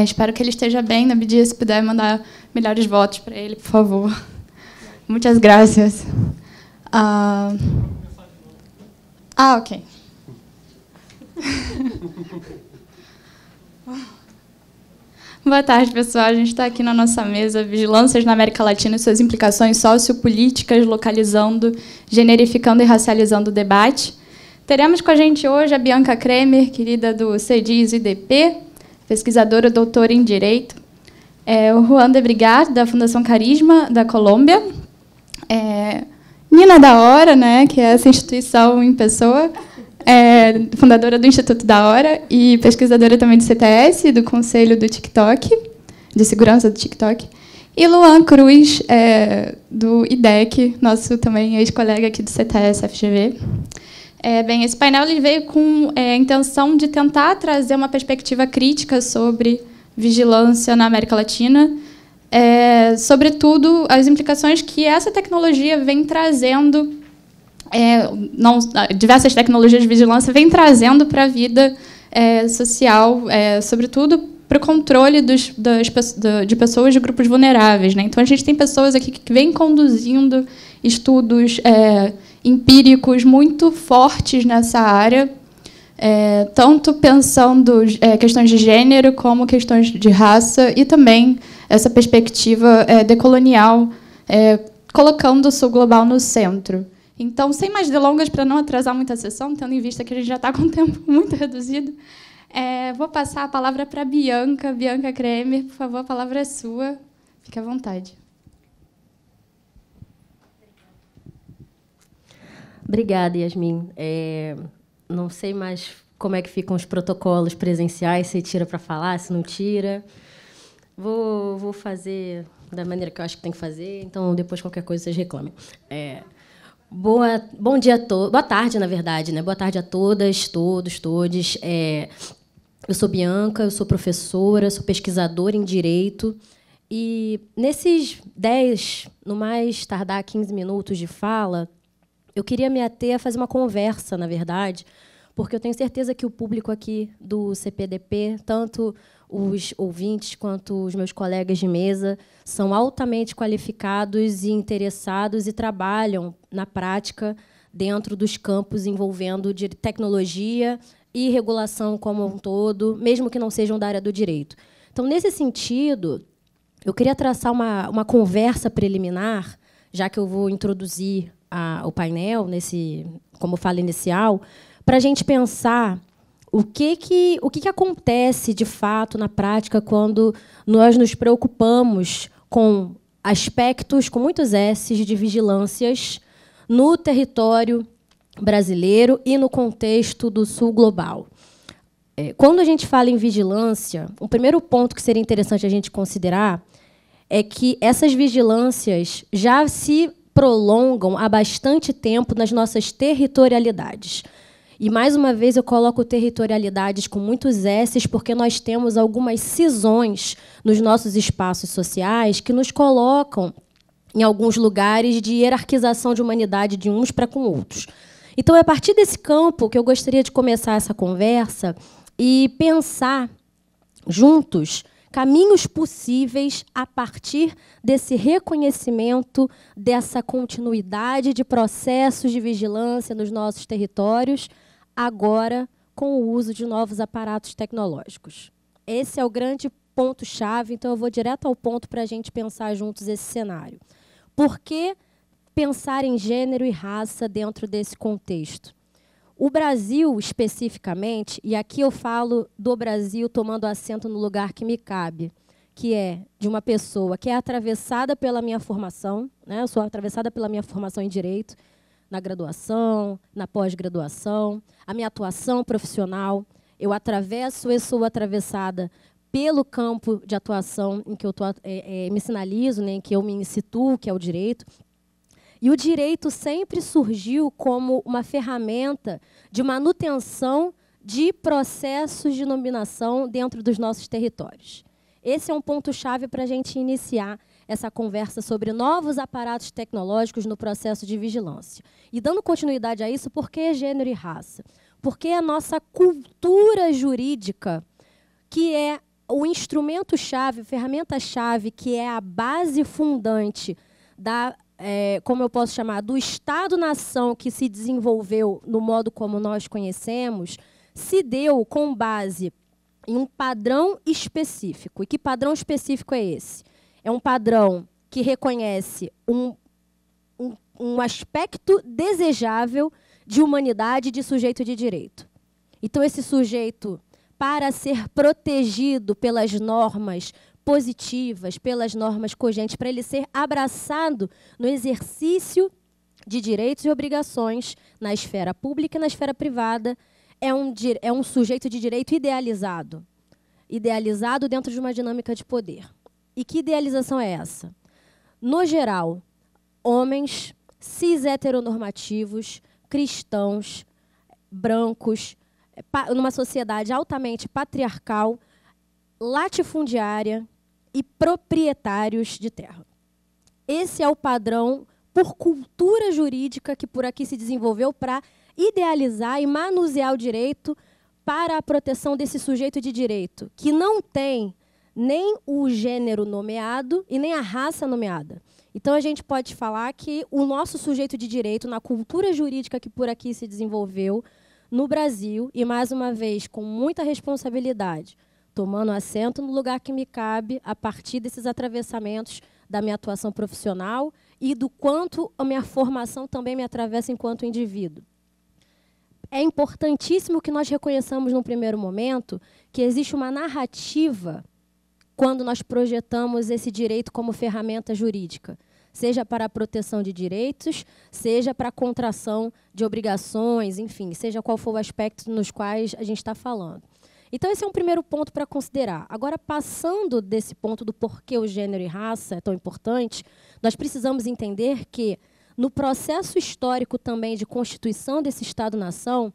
Espero que ele esteja bem. Na medida, se puder mandar melhores votos para ele, por favor. Muitas graças. Ok. Boa tarde, pessoal. A gente está aqui na nossa mesa Vigilâncias na América Latina e suas implicações sociopolíticas, localizando, generificando e racializando o debate. Teremos com a gente hoje a Bianca Kremer, querida do CEDIS-IDP, pesquisadora doutora em Direito, o Juan de Brigard, da Fundação Carisma, da Colômbia, Nina da Hora, né, que é essa instituição em pessoa, fundadora do Instituto da Hora e pesquisadora também do CTS, do Conselho do TikTok, de Segurança do TikTok, e Luan Cruz, do IDEC, nosso também ex-colega aqui do CTS-FGV. Bem, esse painel ele veio com a intenção de tentar trazer uma perspectiva crítica sobre vigilância na América Latina, sobretudo as implicações que essa tecnologia vem trazendo, diversas tecnologias de vigilância vêm trazendo para a vida social, sobretudo para o controle de pessoas de grupos vulneráveis, né? Então, a gente tem pessoas aqui que vêm conduzindo estudos empíricos muito fortes nessa área, tanto pensando questões de gênero como questões de raça, e também essa perspectiva decolonial, colocando o sul global no centro. Então, sem mais delongas, para não atrasar muito a sessão, tendo em vista que a gente já está com o tempo muito reduzido, vou passar a palavra para a Bianca Kremer. Por favor, a palavra é sua. Fique à vontade. Obrigada, Yasmin. Não sei mais como é que ficam os protocolos presenciais, se tira para falar, se não tira. Vou fazer da maneira que eu acho que tem que fazer, então, depois, qualquer coisa, vocês reclamem. Bom dia a todos. Boa tarde, na verdade, né? Boa tarde a todas, todos, todes. Eu sou Bianca, eu sou professora, sou pesquisadora em Direito. E, nesses 10, no mais tardar 15 minutos de fala, eu queria me ater a fazer uma conversa, na verdade, porque eu tenho certeza que o público aqui do CPDP, tanto os ouvintes quanto os meus colegas de mesa, são altamente qualificados e interessados e trabalham, na prática, dentro dos campos envolvendo de tecnologia e regulação como um todo, mesmo que não sejam da área do direito. Então, nesse sentido, eu queria traçar uma conversa preliminar, já que eu vou introduzir o painel, como fala inicial, para a gente pensar o que acontece, de fato, na prática, quando nós nos preocupamos com aspectos, com muitos S's, de vigilâncias no território brasileiro e no contexto do sul global. Quando a gente fala em vigilância, o primeiro ponto que seria interessante a gente considerar é que essas vigilâncias já se prolongam há bastante tempo nas nossas territorialidades. E, mais uma vez, eu coloco territorialidades com muitos S's, porque nós temos algumas cisões nos nossos espaços sociais que nos colocam em alguns lugares de hierarquização de humanidade de uns para com outros. Então, é a partir desse campo que eu gostaria de começar essa conversa e pensar juntos caminhos possíveis a partir desse reconhecimento, dessa continuidade de processos de vigilância nos nossos territórios, agora com o uso de novos aparatos tecnológicos. Esse é o grande ponto-chave, então eu vou direto ao ponto para a gente pensar juntos esse cenário. Por que pensar em gênero e raça dentro desse contexto? O Brasil, especificamente, e aqui eu falo do Brasil tomando assento no lugar que me cabe, que é de uma pessoa que é atravessada pela minha formação, né? Eu sou atravessada pela minha formação em Direito, na graduação, na pós-graduação, a minha atuação profissional, eu atravesso e sou atravessada pelo campo de atuação em que eu me sinalizo, né, em que eu me situo, que é o direito. E o direito sempre surgiu como uma ferramenta de manutenção de processos de nominação dentro dos nossos territórios. Esse é um ponto-chave para a gente iniciar essa conversa sobre novos aparatos tecnológicos no processo de vigilância. E, dando continuidade a isso, por que gênero e raça? Porque a nossa cultura jurídica, que é o instrumento-chave, a ferramenta-chave, que é a base fundante da, como eu posso chamar, do Estado-nação que se desenvolveu no modo como nós conhecemos, se deu com base em um padrão específico. E que padrão específico é esse? É um padrão que reconhece um aspecto desejável de humanidade e de sujeito de direito. Então, esse sujeito, para ser protegido pelas normas positivas, pelas normas cogentes, para ele ser abraçado no exercício de direitos e obrigações na esfera pública e na esfera privada, é um sujeito de direito idealizado. Idealizado dentro de uma dinâmica de poder. E que idealização é essa? No geral, homens cis heteronormativos, cristãos, brancos, numa sociedade altamente patriarcal, latifundiária e proprietários de terra. Esse é o padrão por cultura jurídica que por aqui se desenvolveu para idealizar e manusear o direito para a proteção desse sujeito de direito, que não tem nem o gênero nomeado e nem a raça nomeada. Então, a gente pode falar que o nosso sujeito de direito, na cultura jurídica que por aqui se desenvolveu, no Brasil, e mais uma vez, com muita responsabilidade, tomando assento no lugar que me cabe, a partir desses atravessamentos da minha atuação profissional e do quanto a minha formação também me atravessa enquanto indivíduo. É importantíssimo que nós reconheçamos, num primeiro momento, que existe uma narrativa quando nós projetamos esse direito como ferramenta jurídica, seja para a proteção de direitos, seja para a contração de obrigações, enfim, seja qual for o aspecto nos quais a gente está falando. Então, esse é um primeiro ponto para considerar. Agora, passando desse ponto do porquê o gênero e raça é tão importante, nós precisamos entender que, no processo histórico também de constituição desse Estado-nação,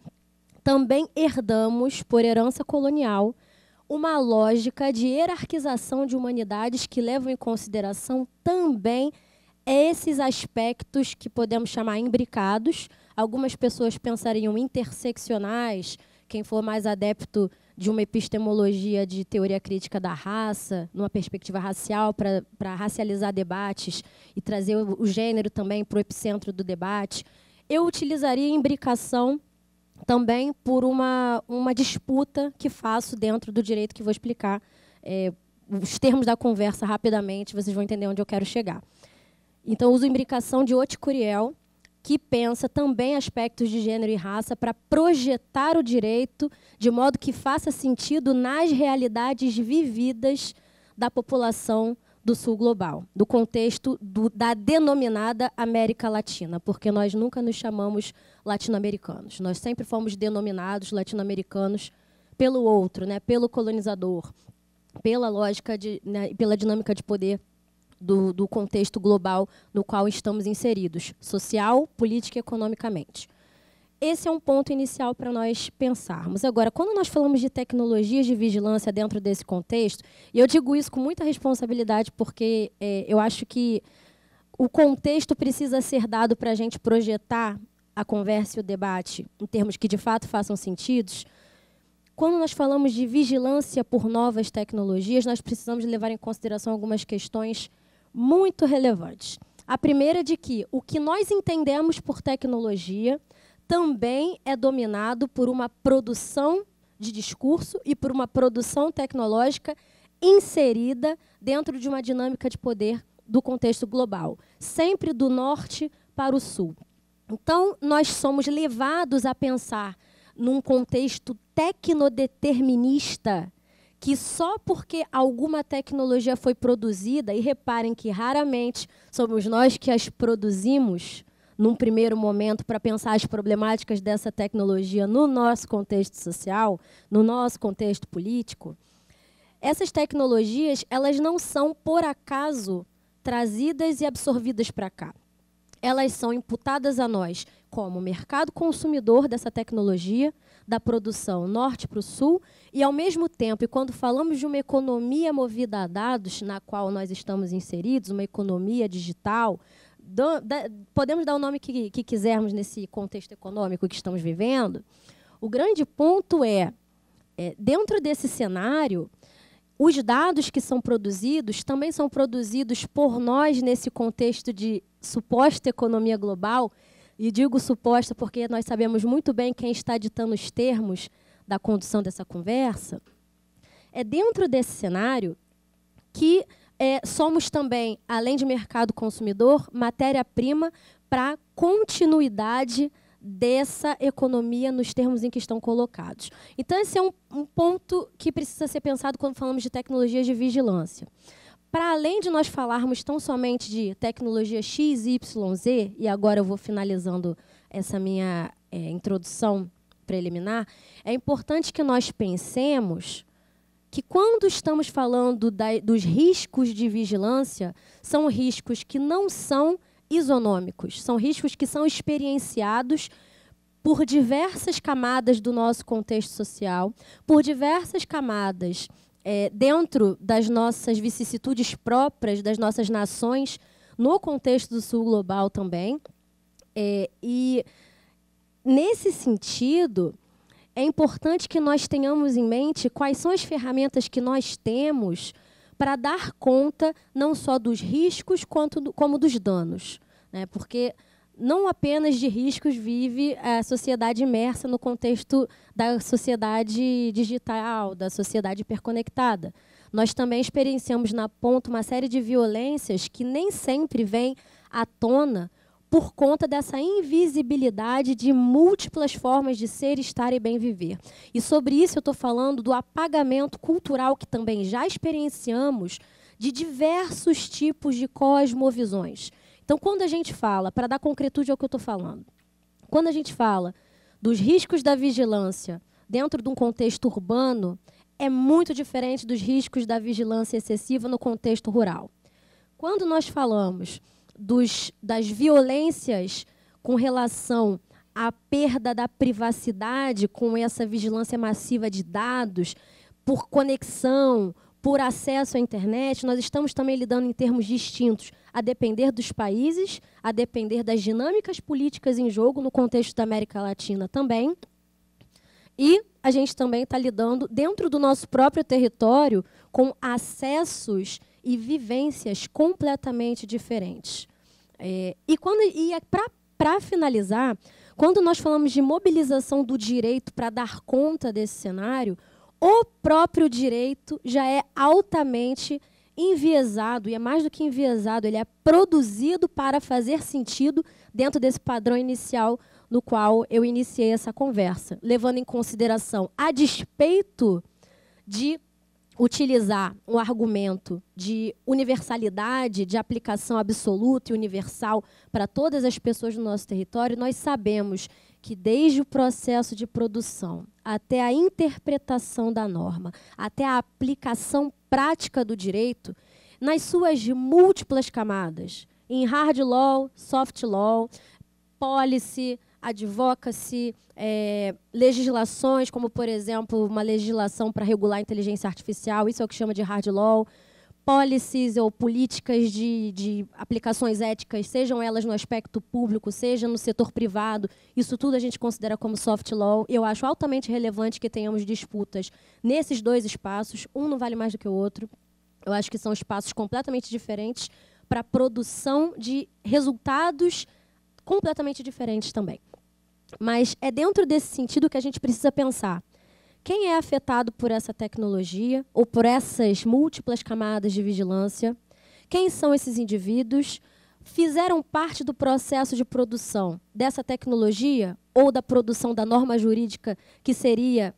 também herdamos, por herança colonial, uma lógica de hierarquização de humanidades que levam em consideração também esses aspectos que podemos chamar imbricados. Algumas pessoas pensariam interseccionais, quem for mais adepto de uma epistemologia de teoria crítica da raça, numa perspectiva racial, para racializar debates e trazer o gênero também para o epicentro do debate. Eu utilizaria imbricação também por uma disputa que faço dentro do direito que vou explicar. Os termos da conversa rapidamente, vocês vão entender onde eu quero chegar. Então, uso imbricação de Haute Curiel, que pensa também aspectos de gênero e raça para projetar o direito de modo que faça sentido nas realidades vividas da população do sul global, do contexto da denominada América Latina, porque nós nunca nos chamamos latino-americanos. Nós sempre fomos denominados latino-americanos pelo outro, né, pelo colonizador, pela lógica, pela dinâmica de poder do contexto global no qual estamos inseridos, social, política e economicamente. Esse é um ponto inicial para nós pensarmos. Agora, quando nós falamos de tecnologias de vigilância dentro desse contexto, e eu digo isso com muita responsabilidade porque eu acho que o contexto precisa ser dado para a gente projetar a conversa e o debate em termos que, de fato, façam sentido. Quando nós falamos de vigilância por novas tecnologias, nós precisamos levar em consideração algumas questões muito relevantes. A primeira é de que o que nós entendemos por tecnologia também é dominado por uma produção de discurso e por uma produção tecnológica inserida dentro de uma dinâmica de poder do contexto global, sempre do norte para o sul. Então, nós somos levados a pensar num contexto tecnodeterminista, que só porque alguma tecnologia foi produzida, e reparem que raramente somos nós que as produzimos, num primeiro momento, para pensar as problemáticas dessa tecnologia no nosso contexto social, no nosso contexto político, essas tecnologias elas não são, por acaso, trazidas e absorvidas para cá. Elas são imputadas a nós como mercado consumidor dessa tecnologia, da produção norte para o sul, e, ao mesmo tempo, e quando falamos de uma economia movida a dados, na qual nós estamos inseridos, uma economia digital, podemos dar o nome que quisermos nesse contexto econômico que estamos vivendo, o grande ponto dentro desse cenário, os dados que são produzidos também são produzidos por nós nesse contexto de suposta economia global, e digo suposta porque nós sabemos muito bem quem está ditando os termos da condução dessa conversa. É dentro desse cenário que somos também, além de mercado consumidor, matéria-prima para a continuidade dessa economia nos termos em que estão colocados. Então, esse é um ponto que precisa ser pensado quando falamos de tecnologias de vigilância. Para além de nós falarmos tão somente de tecnologia X, Y, Z, e agora eu vou finalizando essa minha introdução preliminar, é importante que nós pensemos que quando estamos falando dos riscos de vigilância, são riscos que não são isonômicos, são riscos que são experienciados por diversas camadas do nosso contexto social, por diversas camadas dentro das nossas vicissitudes próprias, das nossas nações, no contexto do Sul global também. E, nesse sentido, é importante que nós tenhamos em mente quais são as ferramentas que nós temos para dar conta não só dos riscos, como dos danos, né? Porque não apenas de riscos vive a sociedade imersa no contexto da sociedade digital, da sociedade hiperconectada. Nós também experienciamos na ponta uma série de violências que nem sempre vêm à tona por conta dessa invisibilidade de múltiplas formas de ser, estar e bem viver. E sobre isso eu estou falando do apagamento cultural que também já experienciamos de diversos tipos de cosmovisões. Então, quando a gente fala, para dar concretude ao que eu estou falando, quando a gente fala dos riscos da vigilância dentro de um contexto urbano, é muito diferente dos riscos da vigilância excessiva no contexto rural. Quando nós falamos das violências com relação à perda da privacidade, com essa vigilância massiva de dados, por conexão, por acesso à internet, nós estamos também lidando em termos distintos, a depender dos países, a depender das dinâmicas políticas em jogo, no contexto da América Latina também. E a gente também está lidando, dentro do nosso próprio território, com acessos e vivências completamente diferentes. Para finalizar, quando nós falamos de mobilização do direito para dar conta desse cenário, o próprio direito já é altamente enviesado, e é mais do que enviesado, ele é produzido para fazer sentido dentro desse padrão inicial no qual eu iniciei essa conversa, levando em consideração, a despeito de utilizar um argumento de universalidade, de aplicação absoluta e universal para todas as pessoas do nosso território, nós sabemos que desde o processo de produção até a interpretação da norma, até a aplicação prática do direito, nas suas múltiplas camadas, em hard law, soft law, policy, advocacy, legislações, como, por exemplo, uma legislação para regular a inteligência artificial, isso é o que chama de hard law, policies ou políticas de aplicações éticas, sejam elas no aspecto público, seja no setor privado, isso tudo a gente considera como soft law. Eu acho altamente relevante que tenhamos disputas nesses dois espaços, um não vale mais do que o outro. Eu acho que são espaços completamente diferentes para a produção de resultados completamente diferentes também. Mas é dentro desse sentido que a gente precisa pensar quem é afetado por essa tecnologia ou por essas múltiplas camadas de vigilância, quem são esses indivíduos, fizeram parte do processo de produção dessa tecnologia ou da produção da norma jurídica que seria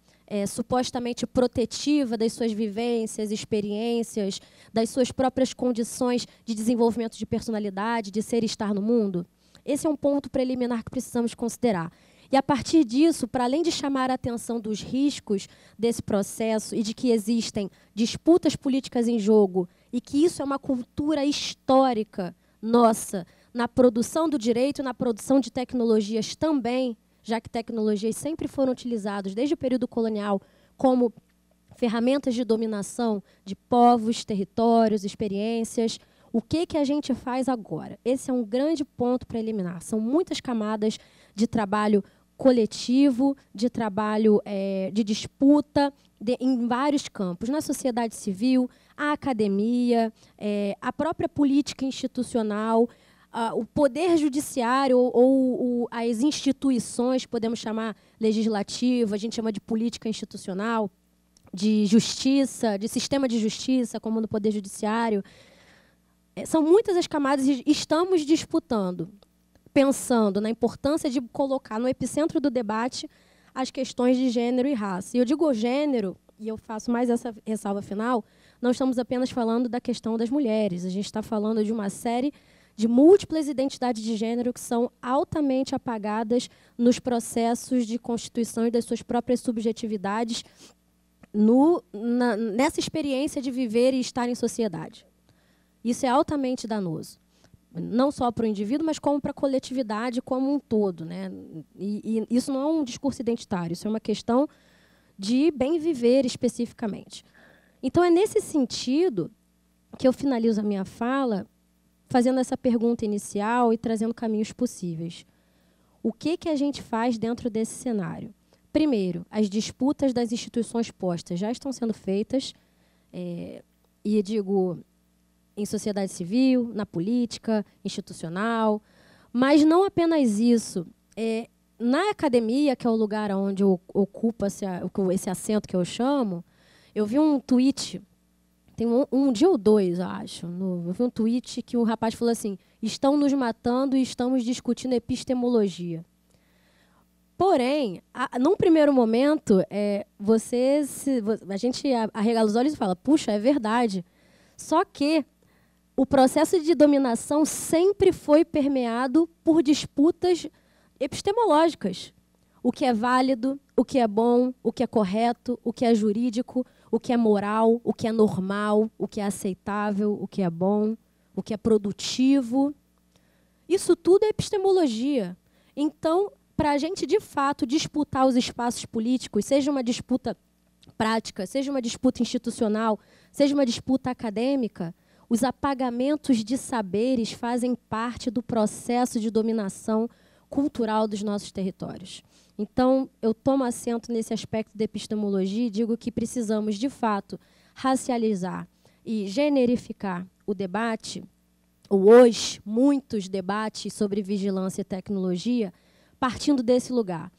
supostamente protetiva das suas vivências, experiências, das suas próprias condições de desenvolvimento de personalidade, de ser e estar no mundo? Esse é um ponto preliminar que precisamos considerar. E, a partir disso, para além de chamar a atenção dos riscos desse processo e de que existem disputas políticas em jogo e que isso é uma cultura histórica nossa na produção do direito e na produção de tecnologias também, já que tecnologias sempre foram utilizadas desde o período colonial como ferramentas de dominação de povos, territórios, experiências. O que a gente faz agora? Esse é um grande ponto preliminar. São muitas camadas de trabalho coletivo, de trabalho de disputa em vários campos, na sociedade civil, a academia, a própria política institucional, o poder judiciário ou as instituições, podemos chamar legislativo, a gente chama de política institucional, de justiça, de sistema de justiça, como no poder judiciário. São muitas as camadas e estamos disputando, pensando na importância de colocar no epicentro do debate as questões de gênero e raça. E eu digo gênero, e eu faço mais essa ressalva final, não estamos apenas falando da questão das mulheres, a gente está falando de uma série de múltiplas identidades de gênero que são altamente apagadas nos processos de constituição e das suas próprias subjetividades nessa experiência de viver e estar em sociedade. Isso é altamente danoso. Não só para o indivíduo, mas como para a coletividade como um todo, né? E isso não é um discurso identitário, isso é uma questão de bem viver especificamente. Então, é nesse sentido que eu finalizo a minha fala fazendo essa pergunta inicial e trazendo caminhos possíveis. O que a gente faz dentro desse cenário? Primeiro, as disputas das instituições postas já estão sendo feitas, e digo em sociedade civil, na política, institucional, mas não apenas isso. Na academia, que é o lugar onde eu ocupo esse assento que eu chamo, eu vi um tweet, tem um dia ou dois, eu acho, eu vi um tweet que um rapaz falou assim: estão nos matando e estamos discutindo epistemologia. Porém, num primeiro momento, a gente arregala os olhos e fala, puxa, é verdade. Só que o processo de dominação sempre foi permeado por disputas epistemológicas. O que é válido, o que é bom, o que é correto, o que é jurídico, o que é moral, o que é normal, o que é aceitável, o que é bom, o que é produtivo. Isso tudo é epistemologia. Então, para a gente, de fato, disputar os espaços políticos, seja uma disputa prática, seja uma disputa institucional, seja uma disputa acadêmica, os apagamentos de saberes fazem parte do processo de dominação cultural dos nossos territórios. Então, eu tomo assento nesse aspecto da epistemologia e digo que precisamos, de fato, racializar e generificar o debate, ou os muitos debates sobre vigilância e tecnologia, partindo desse lugar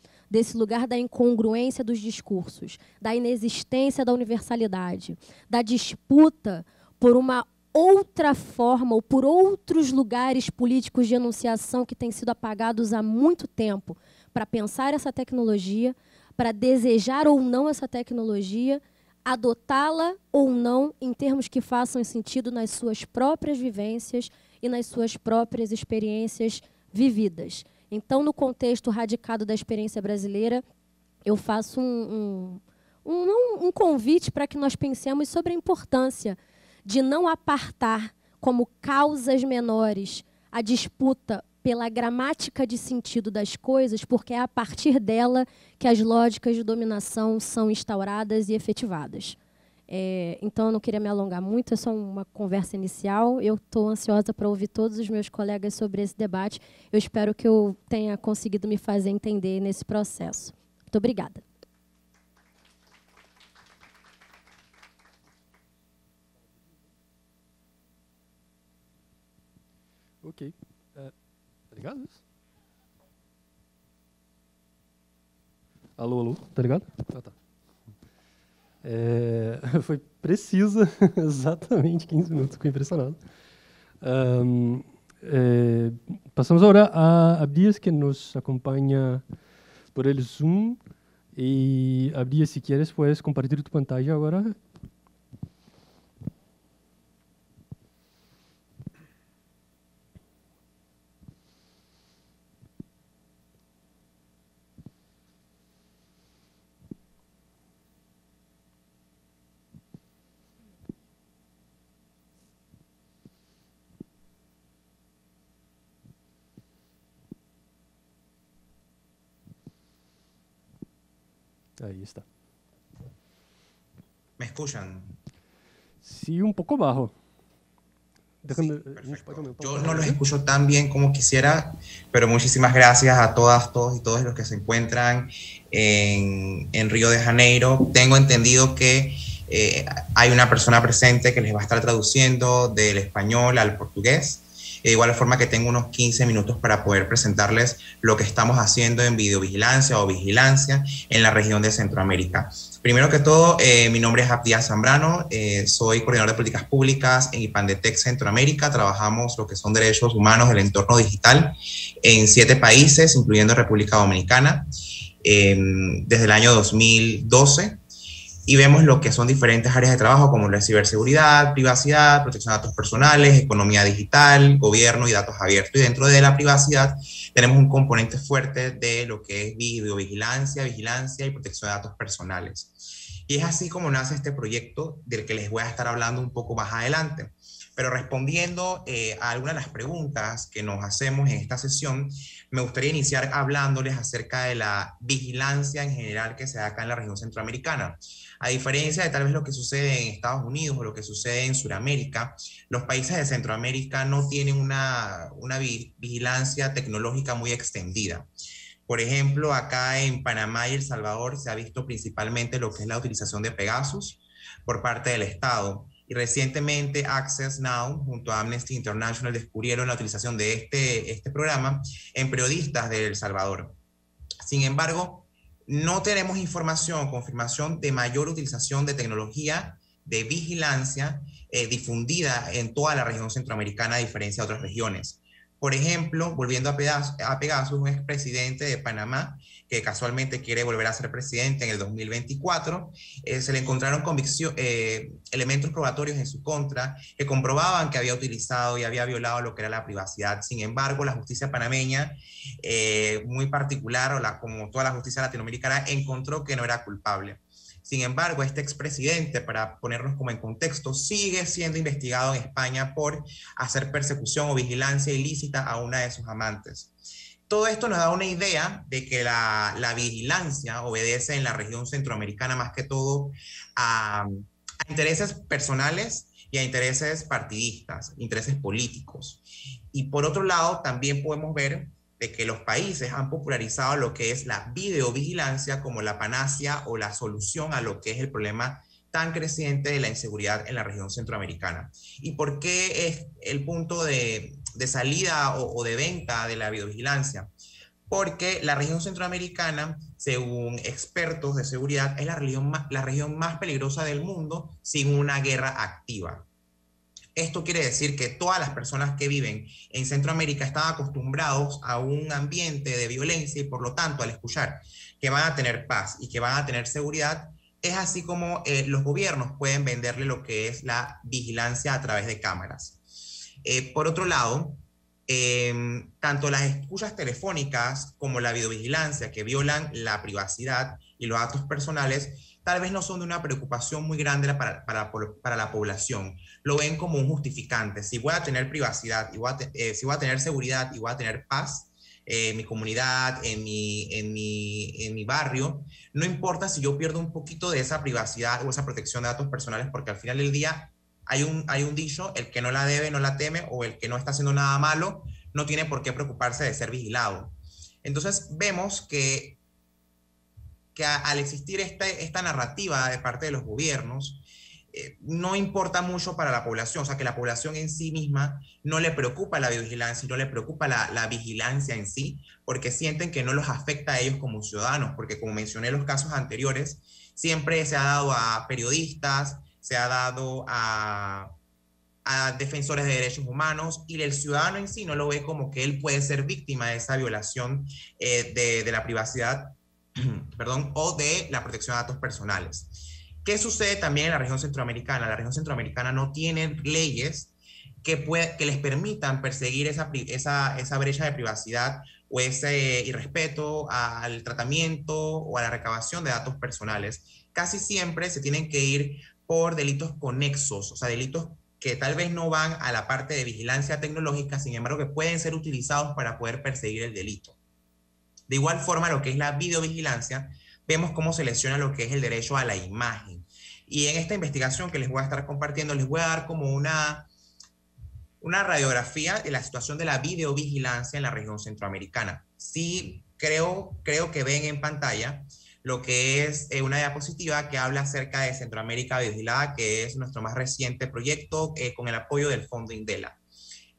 da incongruência dos discursos, da inexistência da universalidade, da disputa por uma outra forma ou por outros lugares políticos de enunciação que têm sido apagados há muito tempo para pensar essa tecnologia, para desejar ou não essa tecnologia, adotá-la ou não em termos que façam sentido nas suas próprias vivências e nas suas próprias experiências vividas. Então, no contexto radicado da experiência brasileira, eu faço um convite para que nós pensemos sobre a importância de não apartar como causas menores a disputa pela gramática de sentido das coisas, porque é a partir dela que as lógicas de dominação são instauradas e efetivadas. Então, eu não queria me alongar muito, é só uma conversa inicial. Eu estou ansiosa para ouvir todos os meus colegas sobre esse debate. Eu espero que eu tenha conseguido me fazer entender nesse processo. Muito obrigada. Ok. Tá ligado isso? Alô, alô, tá ligado? Ah, tá. Foi precisa, exatamente 15 minutos, fico impressionado. Passamos agora a Abdias, que nos acompanha por el Zoom. E Abdias, si quieres, puedes compartir tu pantalla agora. Ahí está. ¿Me escuchan? Sí, un poco bajo. Perfecto. Yo no los escucho tan bien como quisiera, pero muchísimas gracias a todas, todos y todos los que se encuentran en Río de Janeiro. Tengo entendido que hay una persona presente que les va a estar traduciendo del español al portugués. De igual forma que tengo unos 15 minutos para poder presentarles lo que estamos haciendo en videovigilancia o vigilancia en la región de Centroamérica. Primero que todo, mi nombre es Abdías Zambrano, soy coordinador de políticas públicas en IPANDETEC Centroamérica. Trabajamos lo que son derechos humanos del entorno digital en 7 países, incluyendo República Dominicana, desde el año 2012. Y vemos lo que son diferentes áreas de trabajo como la ciberseguridad, privacidad, protección de datos personales, economía digital, gobierno y datos abiertos. Y dentro de la privacidad tenemos un componente fuerte de lo que es videovigilancia, vigilancia y protección de datos personales. Y es así como nace este proyecto del que les voy a estar hablando un poco más adelante. Pero respondiendo a algunas de las preguntas que nos hacemos en esta sesión, me gustaría iniciar hablándoles acerca de la vigilancia en general que se da acá en la región centroamericana. A diferencia de tal vez lo que sucede en Estados Unidos o lo que sucede en Sudamérica, los países de Centroamérica no tienen una vigilancia tecnológica muy extendida. Por ejemplo, acá en Panamá y El Salvador se ha visto principalmente lo que es la utilización de Pegasus por parte del Estado. Y recientemente Access Now, junto a Amnesty International, descubrieron la utilización de este programa en periodistas de El Salvador. Sin embargo, no tenemos información, confirmación de mayor utilización de tecnología de vigilancia difundida en toda la región centroamericana, a diferencia de otras regiones. Por ejemplo, volviendo a Pegasus, un expresidente de Panamá, que casualmente quiere volver a ser presidente en el 2024, se le encontraron elementos probatorios en su contra que comprobaban que había utilizado y había violado lo que era la privacidad. Sin embargo, la justicia panameña, muy particular, como toda la justicia latinoamericana, encontró que no era culpable. Sin embargo, este expresidente, para ponernos como en contexto, sigue siendo investigado en España por hacer persecución o vigilancia ilícita a una de sus amantes. Todo esto nos da una idea de que la vigilancia obedece en la región centroamericana más que todo a intereses personales y a intereses partidistas, intereses políticos. Y por otro lado, también podemos ver de que los países han popularizado lo que es la videovigilancia como la panacea o la solución a lo que es el problema tan creciente de la inseguridad en la región centroamericana. ¿Y por qué es el punto de salida o de venta de la videovigilancia? Porque la región centroamericana, según expertos de seguridad, es la región más peligrosa del mundo sin una guerra activa. Esto quiere decir que todas las personas que viven en Centroamérica están acostumbrados a un ambiente de violencia y por lo tanto al escuchar que van a tener paz y que van a tener seguridad, es así como los gobiernos pueden venderle lo que es la vigilancia a través de cámaras. Por otro lado, tanto las escuchas telefónicas como la videovigilancia que violan la privacidad y los datos personales tal vez no son de una preocupación muy grande para la población. Lo ven como un justificante. Si voy a tener privacidad, si voy a tener seguridad y voy a tener paz en mi comunidad, en mi barrio, no importa si yo pierdo un poquito de esa privacidad o esa protección de datos personales, porque al final del día hay un dicho: el que no la debe no la teme, o el que no está haciendo nada malo no tiene por qué preocuparse de ser vigilado. Entonces vemos que al existir esta narrativa de parte de los gobiernos, no importa mucho para la población, o sea que la población en sí misma no le preocupa la vigilancia y no le preocupa la vigilancia en sí, porque sienten que no los afecta a ellos como ciudadanos, porque como mencioné en los casos anteriores, siempre se ha dado a periodistas, se ha dado a defensores de derechos humanos, y el ciudadano en sí no lo ve como que él puede ser víctima de esa violación de la privacidad, perdón, o de la protección de datos personales. ¿Qué sucede también en la región centroamericana? La región centroamericana no tiene leyes que les permitan perseguir esa brecha de privacidad o ese irrespeto al tratamiento o a la recabación de datos personales. Casi siempre se tienen que ir por delitos conexos, o sea, delitos que tal vez no van a la parte de vigilancia tecnológica, sin embargo, que pueden ser utilizados para poder perseguir el delito. De igual forma, lo que es la videovigilancia, vemos cómo se lesiona lo que es el derecho a la imagen. Y en esta investigación que les voy a estar compartiendo, les voy a dar como una una radiografía de la situación de la videovigilancia en la región centroamericana. Sí, creo que ven en pantalla lo que es una diapositiva que habla acerca de Centroamérica Vigilada, que es nuestro más reciente proyecto con el apoyo del Fondo Indela.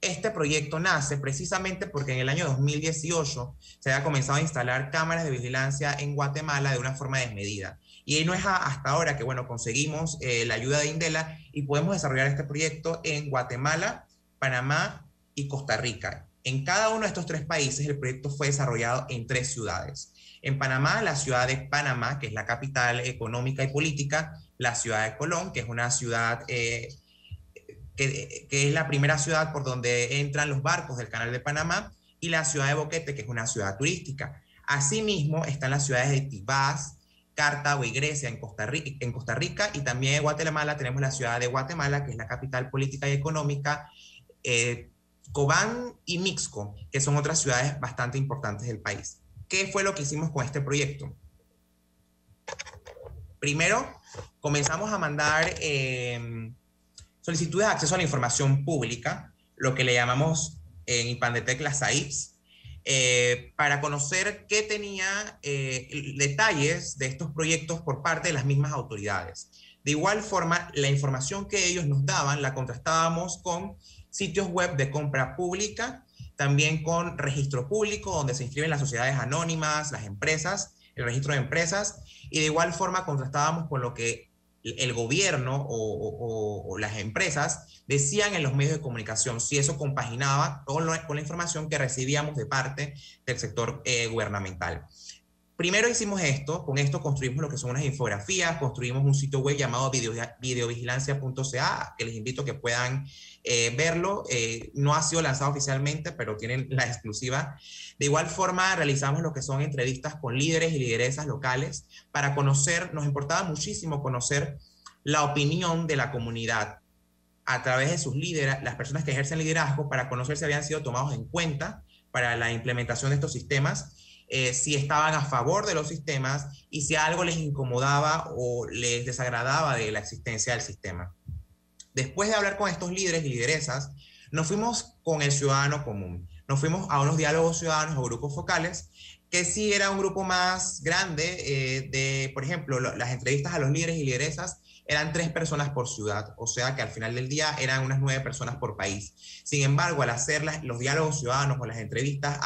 Este proyecto nace precisamente porque en el año 2018 se había comenzado a instalar cámaras de vigilancia en Guatemala de una forma desmedida. Y no es hasta ahora que, bueno, conseguimos la ayuda de Indela y podemos desarrollar este proyecto en Guatemala, Panamá y Costa Rica. En cada uno de estos 3 países el proyecto fue desarrollado en 3 ciudades. En Panamá, la ciudad de Panamá, que es la capital económica y política, la ciudad de Colón, que es una ciudad que es la primera ciudad por donde entran los barcos del Canal de Panamá, y la ciudad de Boquete, que es una ciudad turística. Asimismo, están las ciudades de Tibás, Cartago y Grecia en Costa Rica, y también en Guatemala tenemos la ciudad de Guatemala, que es la capital política y económica, Cobán y Mixco, que son otras ciudades bastante importantes del país. ¿Qué fue lo que hicimos con este proyecto? Primero, comenzamos a mandar solicitudes de acceso a la información pública, lo que le llamamos en IPANDETEC las AIPs, para conocer qué tenía detalles de estos proyectos por parte de las mismas autoridades. De igual forma, la información que ellos nos daban la contrastábamos con sitios web de compra pública, también con registro público, donde se inscriben las sociedades anónimas, las empresas, el registro de empresas, y de igual forma contrastábamos con lo que el gobierno o las empresas decían en los medios de comunicación, si eso compaginaba con la información que recibíamos de parte del sector gubernamental. Primero hicimos esto, con esto construimos lo que son unas infografías, construimos un sitio web llamado videovigilancia.ca, que les invito a que puedan verlo. No ha sido lanzado oficialmente, pero tienen la exclusiva. De igual forma, realizamos lo que son entrevistas con líderes y lideresas locales para conocer, nos importaba muchísimo conocer la opinión de la comunidad a través de sus líderes, las personas que ejercen liderazgo, para conocer si habían sido tomados en cuenta para la implementación de estos sistemas, si estaban a favor de los sistemas y si algo les incomodaba o les desagradaba de la existencia del sistema. Después de hablar con estos líderes y lideresas, nos fuimos con el ciudadano común. Nos fuimos a unos diálogos ciudadanos o grupos focales, que sí era un grupo más grande, por ejemplo, las entrevistas a los líderes y lideresas eran 3 personas por ciudad, o sea que al final del día eran unas 9 personas por país. Sin embargo, al hacer los diálogos ciudadanos o las entrevistas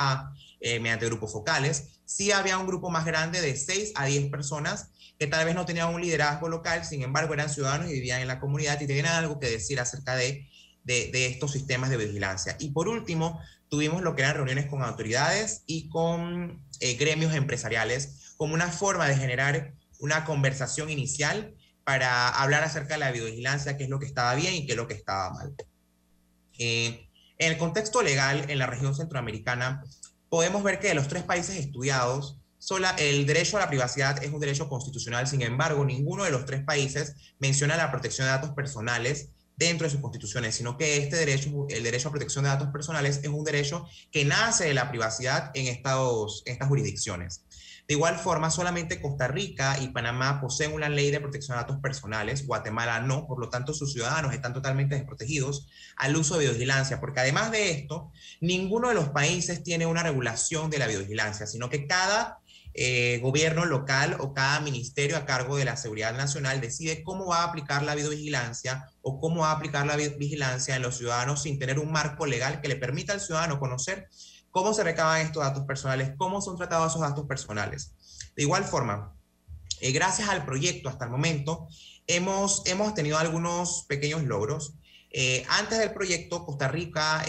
mediante grupos focales, sí había un grupo más grande de 6 a 10 personas que tal vez no tenían un liderazgo local, sin embargo eran ciudadanos y vivían en la comunidad y tenían algo que decir acerca de estos sistemas de vigilancia. Y por último, tuvimos lo que eran reuniones con autoridades y con gremios empresariales como una forma de generar una conversación inicial para hablar acerca de la videovigilancia, qué es lo que estaba bien y qué es lo que estaba mal. En el contexto legal en la región centroamericana, podemos ver que de los 3 países estudiados, el derecho a la privacidad es un derecho constitucional. Sin embargo, ninguno de los 3 países menciona la protección de datos personales dentro de sus constituciones, sino que este derecho, el derecho a protección de datos personales, es un derecho que nace de la privacidad en estas jurisdicciones. De igual forma, solamente Costa Rica y Panamá poseen una ley de protección de datos personales, Guatemala no, por lo tanto sus ciudadanos están totalmente desprotegidos al uso de videovigilancia, porque además de esto, ninguno de los países tiene una regulación de la videovigilancia, sino que cada gobierno local o cada ministerio a cargo de la seguridad nacional decide cómo va a aplicar la videovigilancia o cómo va a aplicar la vigilancia en los ciudadanos sin tener un marco legal que le permita al ciudadano conocer cómo se recaban estos datos personales, cómo son tratados esos datos personales. De igual forma, gracias al proyecto hasta el momento, hemos tenido algunos pequeños logros. Antes del proyecto, Costa Rica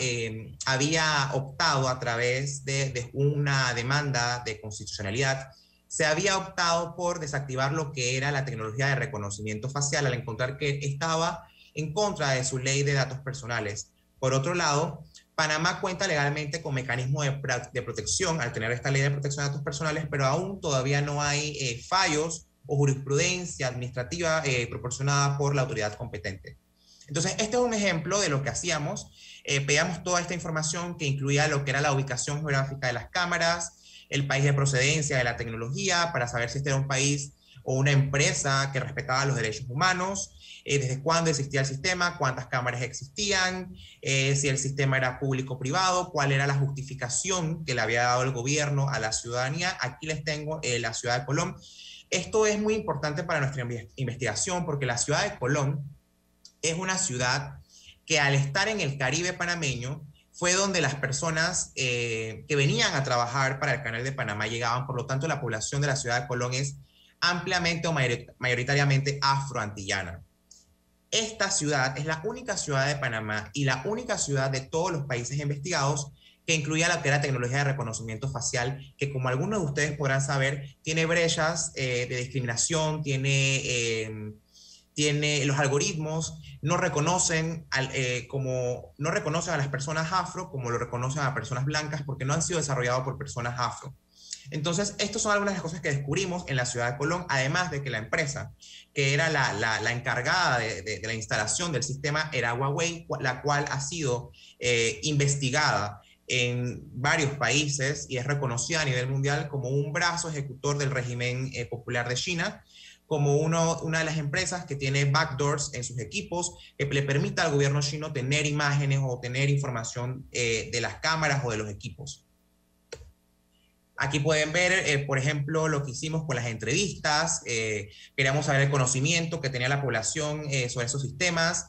había optado a través de una demanda de constitucionalidad, se había optado por desactivar lo que era la tecnología de reconocimiento facial al encontrar que estaba en contra de su ley de datos personales. Por otro lado, Panamá cuenta legalmente con mecanismos de protección al tener esta ley de protección de datos personales, pero aún todavía no hay fallos o jurisprudencia administrativa proporcionada por la autoridad competente. Entonces, este es un ejemplo de lo que hacíamos. Pedíamos toda esta información que incluía lo que era la ubicación geográfica de las cámaras, el país de procedencia de la tecnología, para saber si este era un país o una empresa que respetaba los derechos humanos, desde cuándo existía el sistema, cuántas cámaras existían, si el sistema era público o privado, cuál era la justificación que le había dado el gobierno a la ciudadanía. Aquí les tengo la ciudad de Colón. Esto es muy importante para nuestra investigación porque la ciudad de Colón es una ciudad que al estar en el Caribe panameño fue donde las personas que venían a trabajar para el Canal de Panamá llegaban. Por lo tanto, la población de la ciudad de Colón es ampliamente o mayoritariamente afroantillana. Esta ciudad es la única ciudad de Panamá y la única ciudad de todos los países investigados que incluía lo que era tecnología de reconocimiento facial, que como algunos de ustedes podrán saber, tiene brechas de discriminación, tiene los algoritmos, no reconocen a las personas afro como lo reconocen a personas blancas porque no han sido desarrollados por personas afro. Entonces, estas son algunas de las cosas que descubrimos en la ciudad de Colón, además de que la empresa que era la encargada de la instalación del sistema era Huawei, la cual ha sido investigada en varios países y es reconocida a nivel mundial como un brazo ejecutor del régimen popular de China, como una de las empresas que tiene backdoors en sus equipos que le permita al gobierno chino tener imágenes o tener información de las cámaras o de los equipos. Aquí pueden ver, por ejemplo, lo que hicimos con las entrevistas. Queríamos saber el conocimiento que tenía la población sobre esos sistemas,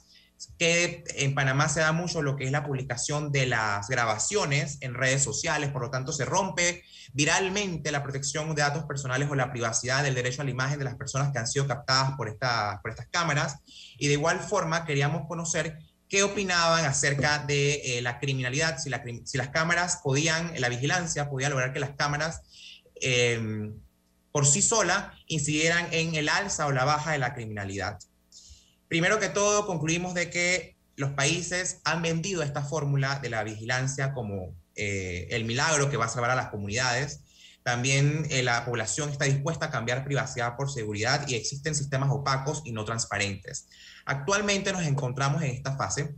que en Panamá se da mucho lo que es la publicación de las grabaciones en redes sociales, por lo tanto se rompe viralmente la protección de datos personales o la privacidad del derecho a la imagen de las personas que han sido captadas por estas cámaras. Y de igual forma queríamos conocer qué opinaban acerca de la criminalidad, si las cámaras la vigilancia podía lograr que las cámaras por sí sola incidieran en el alza o la baja de la criminalidad. Primero que todo, concluimos de que los países han vendido esta fórmula de la vigilancia como el milagro que va a salvar a las comunidades. También la población está dispuesta a cambiar privacidad por seguridad y existen sistemas opacos y no transparentes. Actualmente nos encontramos en esta fase.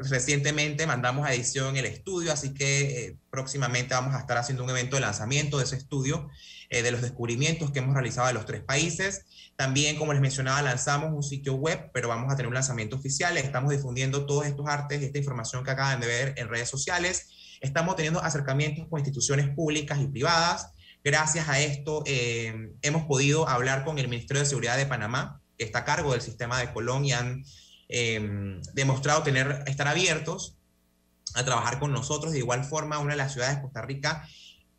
Recientemente mandamos a edición el estudio, así que próximamente vamos a estar haciendo un evento de lanzamiento de ese estudio, de los descubrimientos que hemos realizado de los 3 países. También, como les mencionaba, lanzamos un sitio web, pero vamos a tener un lanzamiento oficial. Estamos difundiendo todos estos artes, esta información que acaban de ver en redes sociales. Estamos teniendo acercamientos con instituciones públicas y privadas. Gracias a esto hemos podido hablar con el Ministerio de Seguridad de Panamá, que está a cargo del sistema de Colón, y han demostrado estar abiertos a trabajar con nosotros. De igual forma, una de las ciudades de Costa Rica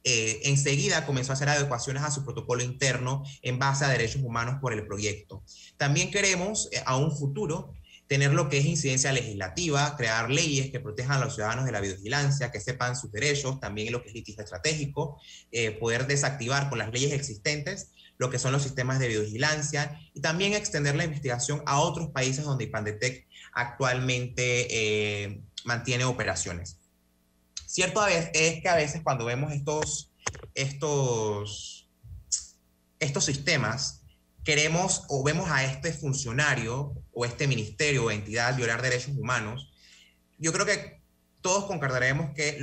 enseguida comenzó a hacer adecuaciones a su protocolo interno en base a derechos humanos por el proyecto. También queremos a un futuro tener lo que es incidencia legislativa, crear leyes que protejan a los ciudadanos de la videovigilancia, que sepan sus derechos, también lo que es litigio estratégico, poder desactivar con las leyes existentes lo que son los sistemas de videovigilancia y también extender la investigación a otros países donde IPANDETEC actualmente mantiene operaciones. Cierto es que a veces cuando vemos estos sistemas, queremos o vemos a este funcionario o este ministerio o entidad violar derechos humanos, yo creo que todos concordaremos que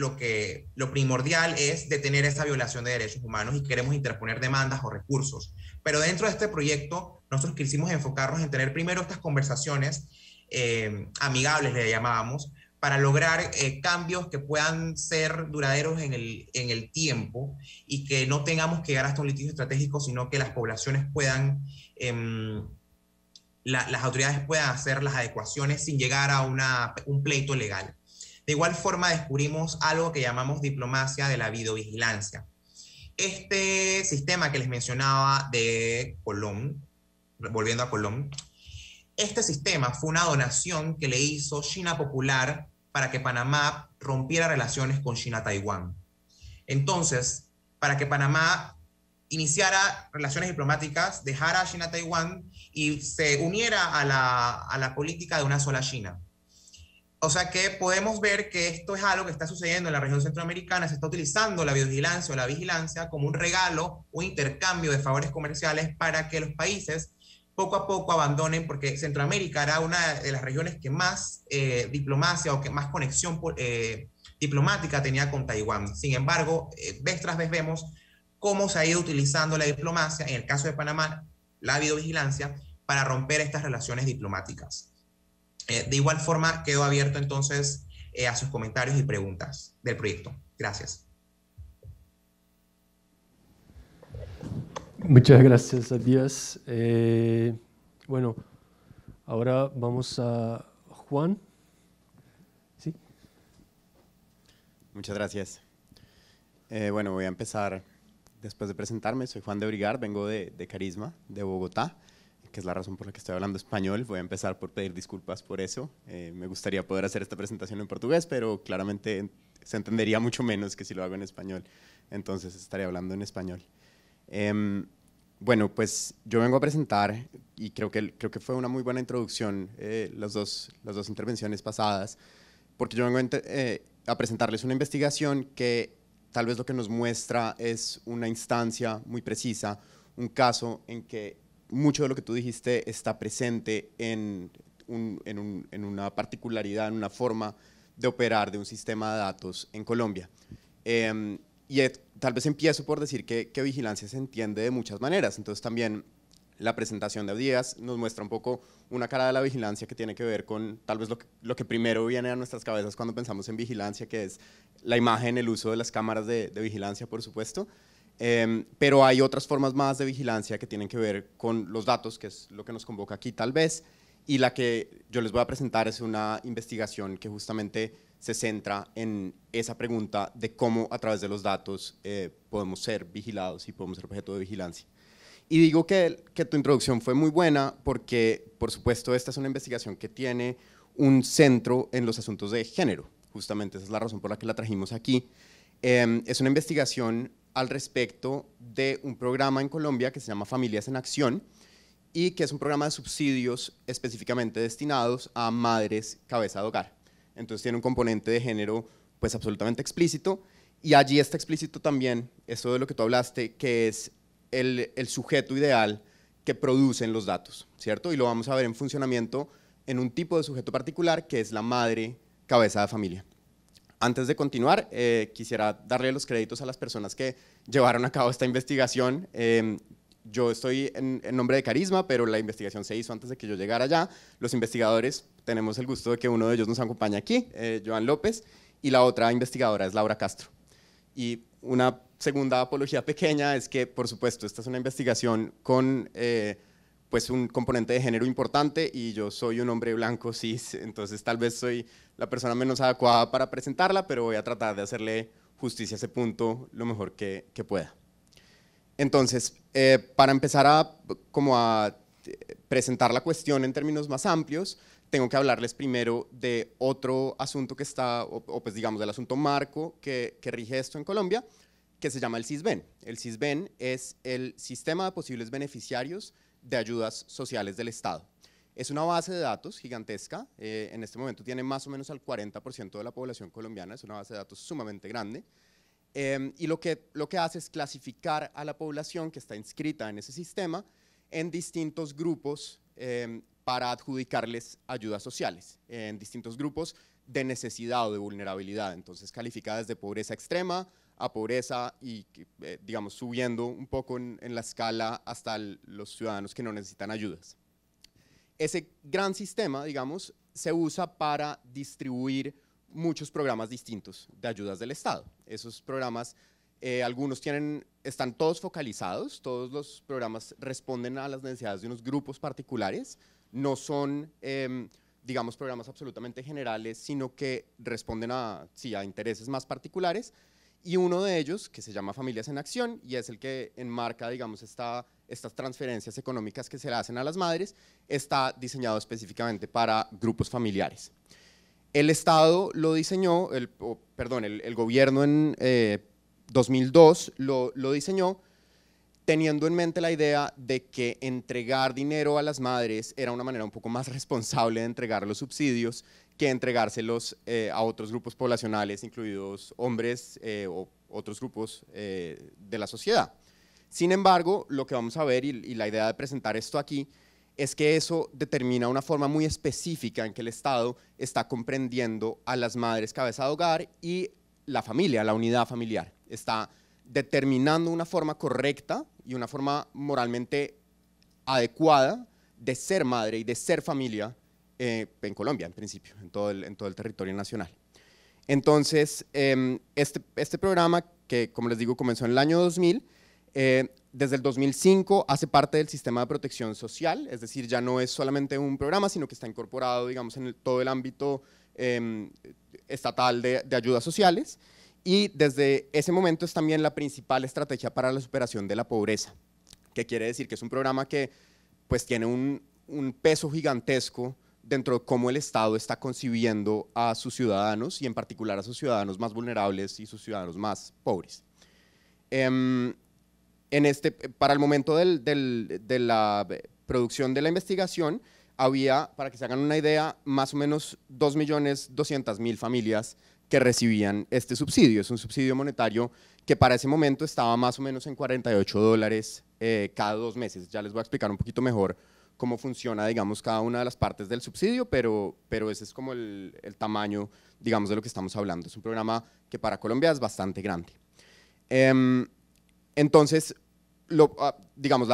lo primordial es detener esa violación de derechos humanos y queremos interponer demandas o recursos. Pero dentro de este proyecto, nosotros quisimos enfocarnos en tener primero estas conversaciones amigables, le llamábamos, para lograr cambios que puedan ser duraderos en el tiempo y que no tengamos que llegar hasta un litigio estratégico, sino que las poblaciones puedan, las autoridades puedan hacer las adecuaciones sin llegar a un pleito legal. De igual forma, descubrimos algo que llamamos diplomacia de la videovigilancia. Este sistema que les mencionaba de Colón, volviendo a Colón, este sistema fue una donación que le hizo China Popular para que Panamá rompiera relaciones con China-Taiwán. Entonces, para que Panamá iniciara relaciones diplomáticas, dejara a China-Taiwán y se uniera a la política de una sola China. O sea que podemos ver que esto es algo que está sucediendo en la región centroamericana. Se está utilizando la videovigilancia o la vigilancia como un regalo, un intercambio de favores comerciales para que los países poco a poco abandonen, porque Centroamérica era una de las regiones que más diplomacia o que más conexión diplomática tenía con Taiwán. Sin embargo, vez tras vez vemos cómo se ha ido utilizando la diplomacia, en el caso de Panamá, la videovigilancia, para romper estas relaciones diplomáticas. De igual forma, quedo abierto entonces a sus comentarios y preguntas del proyecto. Gracias. Muchas gracias, Abdías. Bueno, ahora vamos a Juan. ¿Sí? Muchas gracias. Bueno, voy a empezar después de presentarme. Soy Juan de Brigar, vengo de Carisma, de Bogotá, que es la razón por la que estoy hablando español. Voy a empezar por pedir disculpas por eso. Me gustaría poder hacer esta presentación en portugués, pero claramente se entendería mucho menos que si lo hago en español. Entonces estaré hablando en español. Bueno, pues yo vengo a presentar, y creo que fue una muy buena introducción las dos intervenciones pasadas, porque yo vengo a presentarles una investigación que tal vez lo que nos muestra es una instancia muy precisa, un caso en que mucho de lo que tú dijiste está presente en una particularidad, en una forma de operar de un sistema de datos en Colombia. Tal vez empiezo por decir que vigilancia se entiende de muchas maneras, entonces también la presentación de Abdías nos muestra un poco una cara de la vigilancia que tiene que ver con tal vez lo que primero viene a nuestras cabezas cuando pensamos en vigilancia, que es la imagen, el uso de las cámaras de vigilancia, por supuesto, pero hay otras formas más de vigilancia que tienen que ver con los datos, que es lo que nos convoca aquí tal vez, y la que yo les voy a presentar es una investigación que justamente se centra en esa pregunta de cómo a través de los datos podemos ser vigilados y podemos ser objeto de vigilancia. Y digo que tu introducción fue muy buena porque, por supuesto, esta es una investigación que tiene un centro en los asuntos de género. Justamente esa es la razón por la que la trajimos aquí. Es una investigación al respecto de un programa en Colombia que se llama Familias en Acción y que es un programa de subsidios específicamente destinados a madres cabeza de hogar. Entonces tiene un componente de género pues absolutamente explícito, y allí está explícito también eso de lo que tú hablaste, que es el sujeto ideal que producen los datos, ¿cierto? Y lo vamos a ver en funcionamiento en un tipo de sujeto particular que es la madre cabeza de familia. Antes de continuar, quisiera darle los créditos a las personas que llevaron a cabo esta investigación. Yo estoy en nombre de Carisma, pero la investigación se hizo antes de que yo llegara allá. Los investigadores, tenemos el gusto de que uno de ellos nos acompañe aquí, Joan López, y la otra investigadora es Laura Castro. Y una segunda apología pequeña es que, por supuesto, esta es una investigación con pues un componente de género importante, y yo soy un hombre blanco cis, entonces tal vez soy la persona menos adecuada para presentarla, pero voy a tratar de hacerle justicia a ese punto lo mejor que pueda. Entonces, para empezar a presentar la cuestión en términos más amplios, tengo que hablarles primero de otro asunto que está, o pues digamos del asunto marco que rige esto en Colombia, que se llama el SISBEN. El SISBEN es el Sistema de Posibles Beneficiarios de Ayudas Sociales del Estado. Es una base de datos gigantesca, en este momento tiene más o menos al 40% de la población colombiana, es una base de datos sumamente grande, y lo que hace es clasificar a la población que está inscrita en ese sistema en distintos grupos para adjudicarles ayudas sociales, en distintos grupos de necesidad o de vulnerabilidad. Entonces califica desde pobreza extrema a pobreza y digamos subiendo un poco en la escala hasta los ciudadanos que no necesitan ayudas. Ese gran sistema, digamos, se usa para distribuir muchos programas distintos de ayudas del Estado. Esos programas, algunos están todos focalizados, todos los programas responden a las necesidades de unos grupos particulares, no son, digamos, programas absolutamente generales, sino que responden a intereses más particulares, y uno de ellos, que se llama Familias en Acción, y es el que enmarca, digamos, estas transferencias económicas que se le hacen a las madres, está diseñado específicamente para grupos familiares. El Estado lo diseñó, el gobierno en 2002 lo diseñó teniendo en mente la idea de que entregar dinero a las madres era una manera un poco más responsable de entregar los subsidios que entregárselos a otros grupos poblacionales, incluidos hombres o otros grupos de la sociedad. Sin embargo, lo que vamos a ver, y la idea de presentar esto aquí, es que eso determina una forma muy específica en que el Estado está comprendiendo a las madres cabeza de hogar y la familia, la unidad familiar. Está determinando una forma correcta y una forma moralmente adecuada de ser madre y de ser familia en Colombia, en principio, en todo el territorio nacional. Entonces, este programa, que como les digo, comenzó en el año 2000, desde el 2005 hace parte del sistema de protección social, es decir, ya no es solamente un programa, sino que está incorporado, digamos, en todo el ámbito estatal de ayudas sociales, y desde ese momento es también la principal estrategia para la superación de la pobreza, que quiere decir que es un programa que pues tiene un peso gigantesco dentro de cómo el Estado está concibiendo a sus ciudadanos, y en particular a sus ciudadanos más vulnerables y sus ciudadanos más pobres. Para el momento de la producción de la investigación, había, para que se hagan una idea, más o menos 2.200.000 familias que recibían este subsidio. Es un subsidio monetario que para ese momento estaba más o menos en $48 cada 2 meses. Ya les voy a explicar un poquito mejor cómo funciona, digamos, cada una de las partes del subsidio, pero ese es como el tamaño, digamos, de lo que estamos hablando. Es un programa que para Colombia es bastante grande. Entonces, digamos,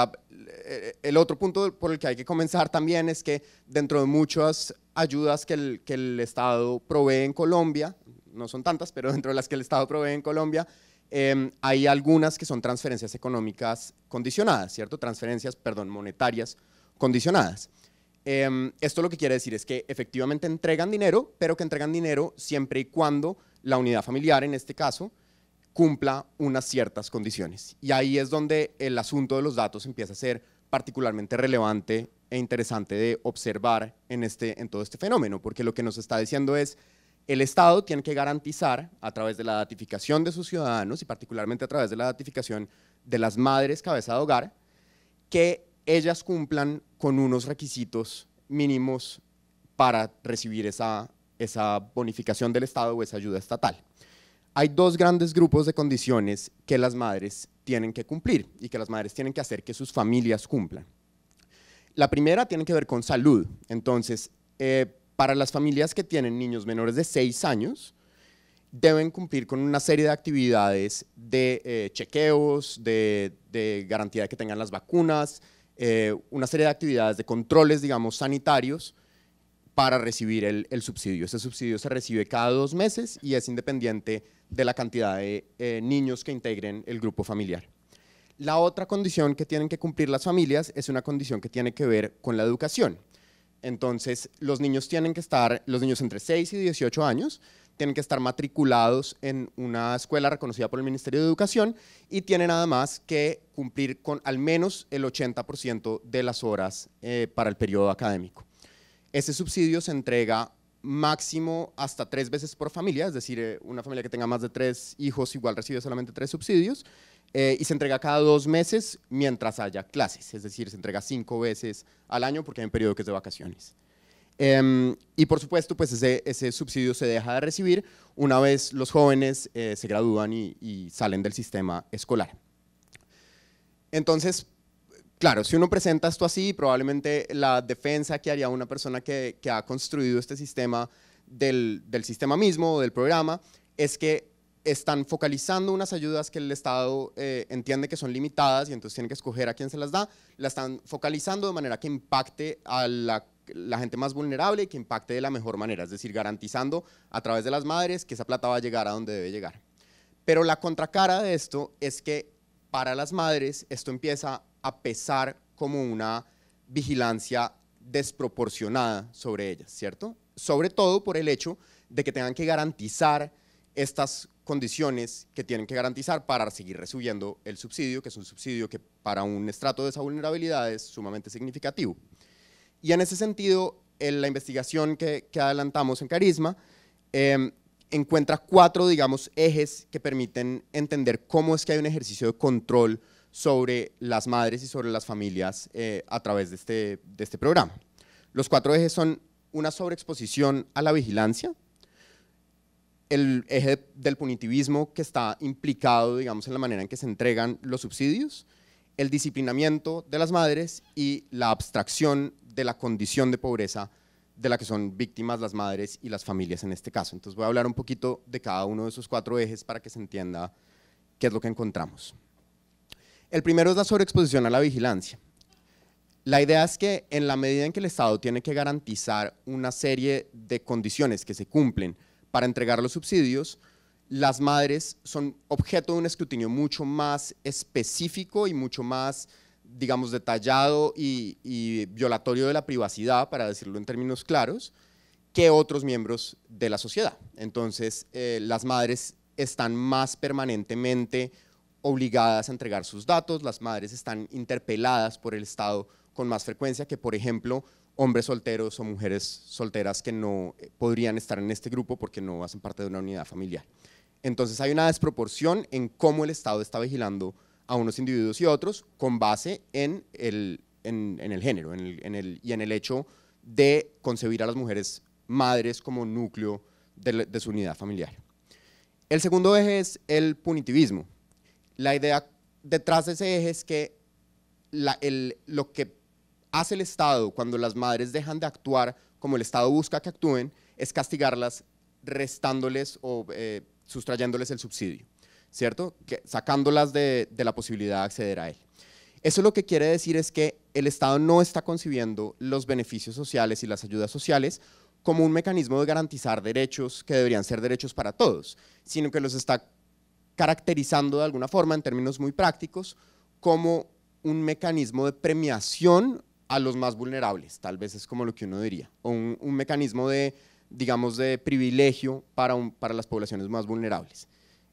el otro punto por el que hay que comenzar también es que dentro de muchas ayudas que el Estado provee en Colombia, no son tantas, pero dentro de las que el Estado provee en Colombia, hay algunas que son transferencias económicas condicionadas, ¿cierto? Transferencias, perdón, monetarias condicionadas. Esto lo que quiere decir es que efectivamente entregan dinero, pero que entregan dinero siempre y cuando la unidad familiar, en este caso, cumpla unas ciertas condiciones. Y ahí es donde el asunto de los datos empieza a ser particularmente relevante e interesante de observar en todo este fenómeno, porque lo que nos está diciendo es: el Estado tiene que garantizar, a través de la datificación de sus ciudadanos y particularmente a través de la datificación de las madres cabeza de hogar, que ellas cumplan con unos requisitos mínimos para recibir esa bonificación del Estado o esa ayuda estatal. Hay 2 grandes grupos de condiciones que las madres tienen que cumplir y que las madres tienen que hacer que sus familias cumplan. La primera tiene que ver con salud. Entonces, para las familias que tienen niños menores de 6 años, deben cumplir con una serie de actividades de chequeos, de garantía de que tengan las vacunas, una serie de actividades de controles, digamos, sanitarios, para recibir el subsidio. Ese subsidio se recibe cada 2 meses y es independiente de la cantidad de niños que integren el grupo familiar. La otra condición que tienen que cumplir las familias es una condición que tiene que ver con la educación. Entonces, los niños entre 6 y 18 años tienen que estar matriculados en una escuela reconocida por el Ministerio de Educación y tienen además que cumplir con al menos el 80% de las horas para el periodo académico. Ese subsidio se entrega máximo hasta 3 veces por familia, es decir, una familia que tenga más de 3 hijos igual recibe solamente 3 subsidios, y se entrega cada 2 meses mientras haya clases, es decir, se entrega 5 veces al año porque hay un periodo que es de vacaciones. Y por supuesto, pues ese subsidio se deja de recibir una vez los jóvenes se gradúan y salen del sistema escolar. Entonces, claro, si uno presenta esto así, probablemente la defensa que haría una persona que ha construido este sistema del sistema mismo, del programa, es que están focalizando unas ayudas que el Estado entiende que son limitadas y entonces tiene que escoger a quién se las da, la están focalizando de manera que impacte a la gente más vulnerable y que impacte de la mejor manera, es decir, garantizando a través de las madres que esa plata va a llegar a donde debe llegar. Pero la contracara de esto es que para las madres esto empieza a pesar como una vigilancia desproporcionada sobre ellas, ¿cierto? Sobre todo por el hecho de que tengan que garantizar estas condiciones que tienen que garantizar para seguir recibiendo el subsidio, que es un subsidio que para un estrato de esa vulnerabilidad es sumamente significativo. Y en ese sentido, la investigación que adelantamos en Carisma encuentra 4, digamos, ejes que permiten entender cómo es que hay un ejercicio de control sobre las madres y sobre las familias a través de este programa. Los 4 ejes son una sobreexposición a la vigilancia, el eje del punitivismo que está implicado, digamos, en la manera en que se entregan los subsidios, el disciplinamiento de las madres y la abstracción de la condición de pobreza de la que son víctimas las madres y las familias en este caso. Entonces voy a hablar un poquito de cada uno de esos 4 ejes para que se entienda ¿qué es lo que encontramos? El primero es la sobreexposición a la vigilancia. La idea es que en la medida en que el Estado tiene que garantizar una serie de condiciones que se cumplen para entregar los subsidios, las madres son objeto de un escrutinio mucho más específico y mucho más, digamos, detallado y violatorio de la privacidad, para decirlo en términos claros, que otros miembros de la sociedad. Entonces, las madres están más permanentemente obligadas a entregar sus datos, las madres están interpeladas por el Estado con más frecuencia que, por ejemplo, hombres solteros o mujeres solteras que no podrían estar en este grupo porque no hacen parte de una unidad familiar. Entonces hay una desproporción en cómo el Estado está vigilando a unos individuos y otros con base en el género y en el hecho de concebir a las mujeres madres como núcleo de su unidad familiar. El segundo eje es el punitivismo. La idea detrás de ese eje es que lo que hace el Estado cuando las madres dejan de actuar como el Estado busca que actúen es castigarlas restándoles o sustrayéndoles el subsidio, ¿cierto? Sacándolas de la posibilidad de acceder a él. Eso lo que quiere decir es que el Estado no está concibiendo los beneficios sociales y las ayudas sociales como un mecanismo de garantizar derechos que deberían ser derechos para todos, sino que los está caracterizando de alguna forma, en términos muy prácticos, como un mecanismo de premiación a los más vulnerables, tal vez es como lo que uno diría, o un mecanismo de, digamos, de privilegio para las poblaciones más vulnerables.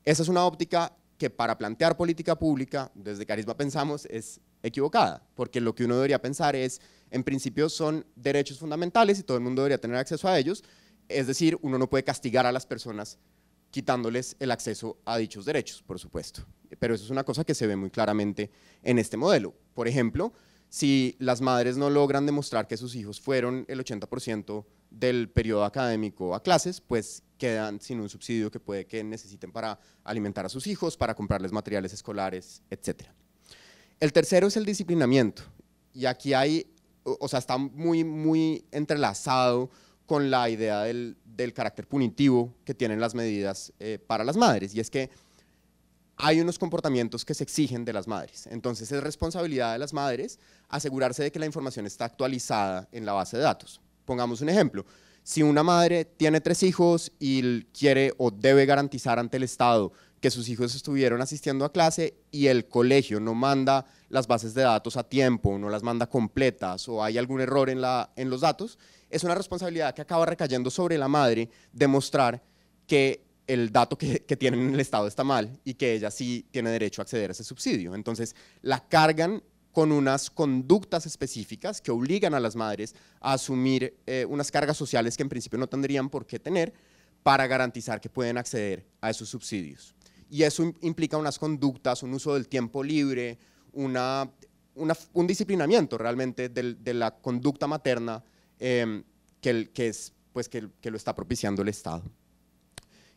Esa es una óptica que para plantear política pública, desde Carisma pensamos, es equivocada, porque lo que uno debería pensar es, en principio son derechos fundamentales y todo el mundo debería tener acceso a ellos, es decir, uno no puede castigar a las personas quitándoles el acceso a dichos derechos, por supuesto, pero eso es una cosa que se ve muy claramente en este modelo. Por ejemplo, si las madres no logran demostrar que sus hijos fueron el 80% del periodo académico a clases, pues quedan sin un subsidio que puede que necesiten para alimentar a sus hijos, para comprarles materiales escolares, etc. El tercero es el disciplinamiento, y aquí está muy entrelazado con la idea del carácter punitivo que tienen las medidas para las madres, y es que hay unos comportamientos que se exigen de las madres. Entonces es responsabilidad de las madres asegurarse de que la información está actualizada en la base de datos. Pongamos un ejemplo, si una madre tiene 3 hijos y quiere o debe garantizar ante el Estado que sus hijos estuvieron asistiendo a clase y el colegio no manda las bases de datos a tiempo, no las manda completas o hay algún error en los datos, es una responsabilidad que acaba recayendo sobre la madre demostrar que el dato que tienen en el Estado está mal y que ella sí tiene derecho a acceder a ese subsidio. Entonces la cargan con unas conductas específicas que obligan a las madres a asumir unas cargas sociales que en principio no tendrían por qué tener para garantizar que pueden acceder a esos subsidios. Y eso implica unas conductas, un uso del tiempo libre, un disciplinamiento realmente de la conducta materna que lo está propiciando el Estado.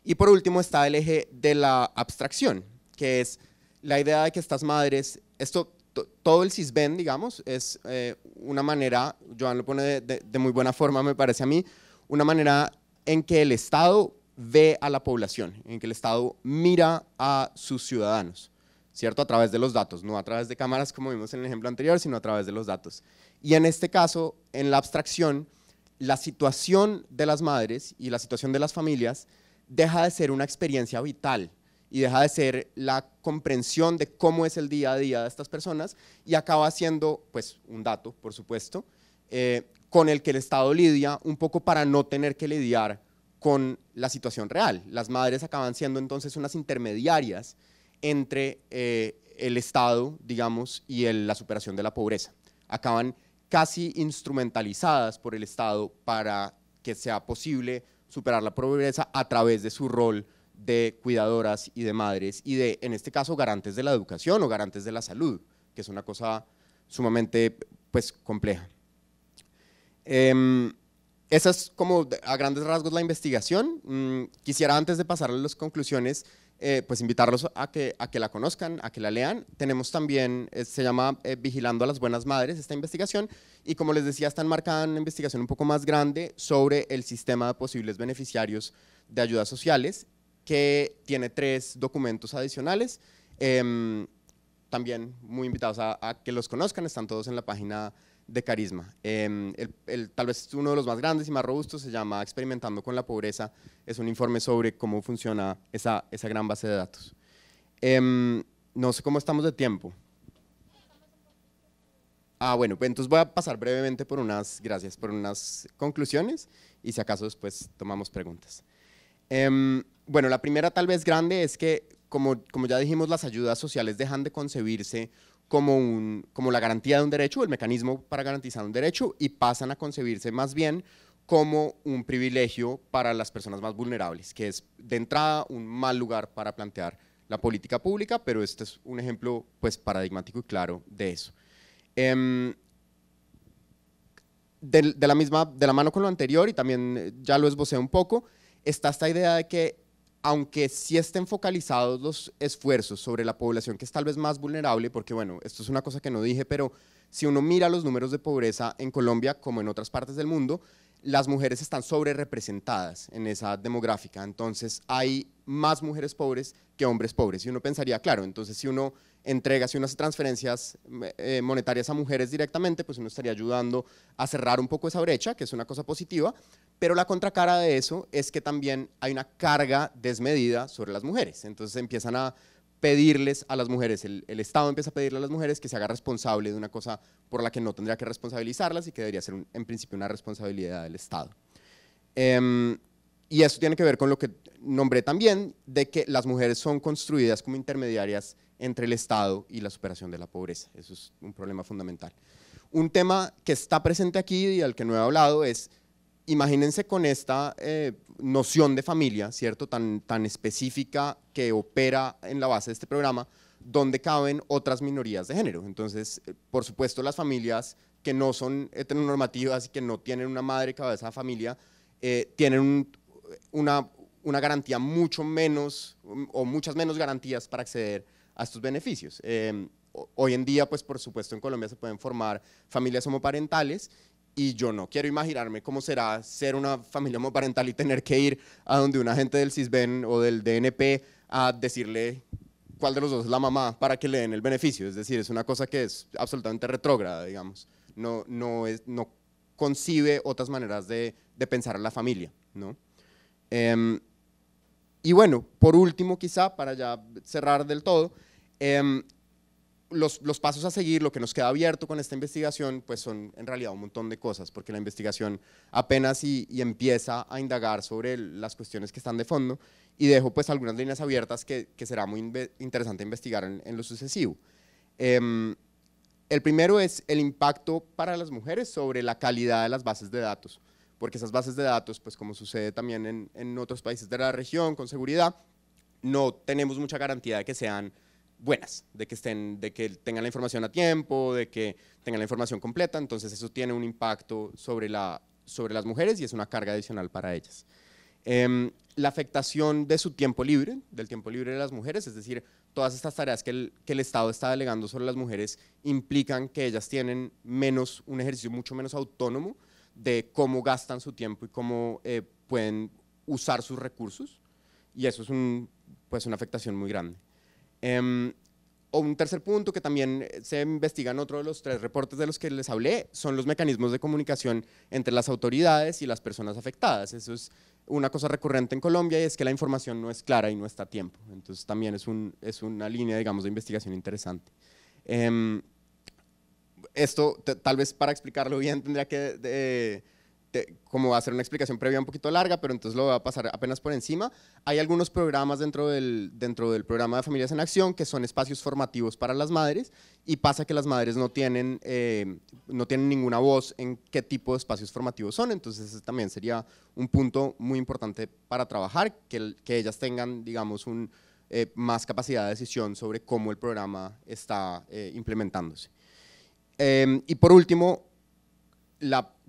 Y por último está el eje de la abstracción, que es la idea de que estas madres, todo el CISBEN, digamos, es una manera, Joan lo pone de muy buena forma, me parece a mí, una manera en que el Estado ve a la población, en que el Estado mira a sus ciudadanos, ¿cierto? A través de los datos, no a través de cámaras como vimos en el ejemplo anterior, sino a través de los datos. Y en este caso, en la abstracción, la situación de las madres y la situación de las familias deja de ser una experiencia vital y deja de ser la comprensión de cómo es el día a día de estas personas y acaba siendo, pues, un dato, por supuesto, con el que el Estado lidia un poco para no tener que lidiar con la situación real. Las madres acaban siendo entonces unas intermediarias entre el Estado, digamos, y la superación de la pobreza. Acaban casi instrumentalizadas por el Estado para que sea posible superar la pobreza a través de su rol de cuidadoras y de madres y de, en este caso, garantes de la educación o garantes de la salud, que es una cosa sumamente, pues, compleja. Esa es como a grandes rasgos la investigación. Quisiera, antes de pasar a las conclusiones, pues invitarlos a que la conozcan, a que la lean. Tenemos también, se llama Vigilando a las Buenas Madres, esta investigación, y como les decía, está enmarcada en una investigación un poco más grande sobre el sistema de posibles beneficiarios de ayudas sociales. que tiene 3 documentos adicionales. También muy invitados a que los conozcan, están todos en la página de Carisma. Tal vez uno de los más grandes y más robustos se llama Experimentando con la Pobreza, es un informe sobre cómo funciona esa gran base de datos. No sé cómo estamos de tiempo. Bueno, pues entonces voy a pasar brevemente por unas conclusiones y si acaso después tomamos preguntas. Bueno, la primera tal vez grande es que, como ya dijimos, las ayudas sociales dejan de concebirse como la garantía de un derecho, el mecanismo para garantizar un derecho, y pasan a concebirse más bien como un privilegio para las personas más vulnerables, que es de entrada un mal lugar para plantear la política pública, pero este es un ejemplo pues paradigmático y claro de eso. De la mano con lo anterior, y también ya lo esbocé un poco, está esta idea de que aunque sí estén focalizados los esfuerzos sobre la población que es tal vez más vulnerable, porque bueno, esto es una cosa que no dije, pero si uno mira los números de pobreza en Colombia como en otras partes del mundo, las mujeres están sobre representadas en esa demográfica, entonces hay más mujeres pobres que hombres pobres, y uno pensaría, claro, entonces si uno hace transferencias monetarias a mujeres directamente, pues uno estaría ayudando a cerrar un poco esa brecha, que es una cosa positiva, pero la contracara de eso es que también hay una carga desmedida sobre las mujeres, entonces empiezan a pedirles a las mujeres, el Estado empieza a pedirle a las mujeres que se haga responsable de una cosa por la que no tendría que responsabilizarlas y que debería ser en principio una responsabilidad del Estado. Y eso tiene que ver con lo que nombré también, de que las mujeres son construidas como intermediarias entre el Estado y la superación de la pobreza. Eso es un problema fundamental. Un tema que está presente aquí y al que no he hablado es, imagínense con esta noción de familia, ¿cierto? Tan específica que opera en la base de este programa, donde caben otras minorías de género. Entonces, por supuesto, las familias que no son heteronormativas y que no tienen una madre cabeza de familia, tienen una garantía mucho menos o muchas menos garantías para acceder a estos beneficios. Hoy en día, pues por supuesto en Colombia se pueden formar familias homoparentales y yo no quiero imaginarme cómo será ser una familia homoparental y tener que ir a donde un agente del CISBEN o del DNP a decirle cuál de los dos es la mamá para que le den el beneficio. Es decir, es una cosa que es absolutamente retrógrada, digamos. No concibe otras maneras de pensar a la familia, ¿no? Y bueno, por último quizá, para ya cerrar del todo, los pasos a seguir, lo que nos queda abierto con esta investigación, pues son en realidad un montón de cosas, porque la investigación apenas y empieza a indagar sobre las cuestiones que están de fondo, y dejo pues algunas líneas abiertas que será muy interesante investigar en lo sucesivo. El primero es el impacto para las mujeres sobre la calidad de las bases de datos, porque esas bases de datos, pues como sucede también en otros países de la región, con seguridad, no tenemos mucha garantía de que sean buenas, de que tengan la información a tiempo, de que tengan la información completa, entonces eso tiene un impacto sobre las mujeres y es una carga adicional para ellas. La afectación de su tiempo libre, del tiempo libre de las mujeres, es decir, todas estas tareas que el Estado está delegando sobre las mujeres implican que ellas tienen un ejercicio mucho menos autónomo de cómo gastan su tiempo y cómo pueden usar sus recursos, y eso es una afectación muy grande. O un tercer punto que también se investiga en otro de los 3 reportes de los que les hablé, son los mecanismos de comunicación entre las autoridades y las personas afectadas. Eso es una cosa recurrente en Colombia, y es que la información no es clara y no está a tiempo. Entonces también es una línea, digamos, de investigación interesante. Esto, tal vez para explicarlo bien, tendría que como hacer una explicación previa un poquito larga, pero entonces lo voy a pasar apenas por encima. Hay algunos programas dentro del programa de Familias en Acción que son espacios formativos para las madres, y pasa que las madres no tienen ninguna voz en qué tipo de espacios formativos son, entonces ese también sería un punto muy importante para trabajar, que ellas tengan, digamos, más capacidad de decisión sobre cómo el programa está implementándose. Y por último,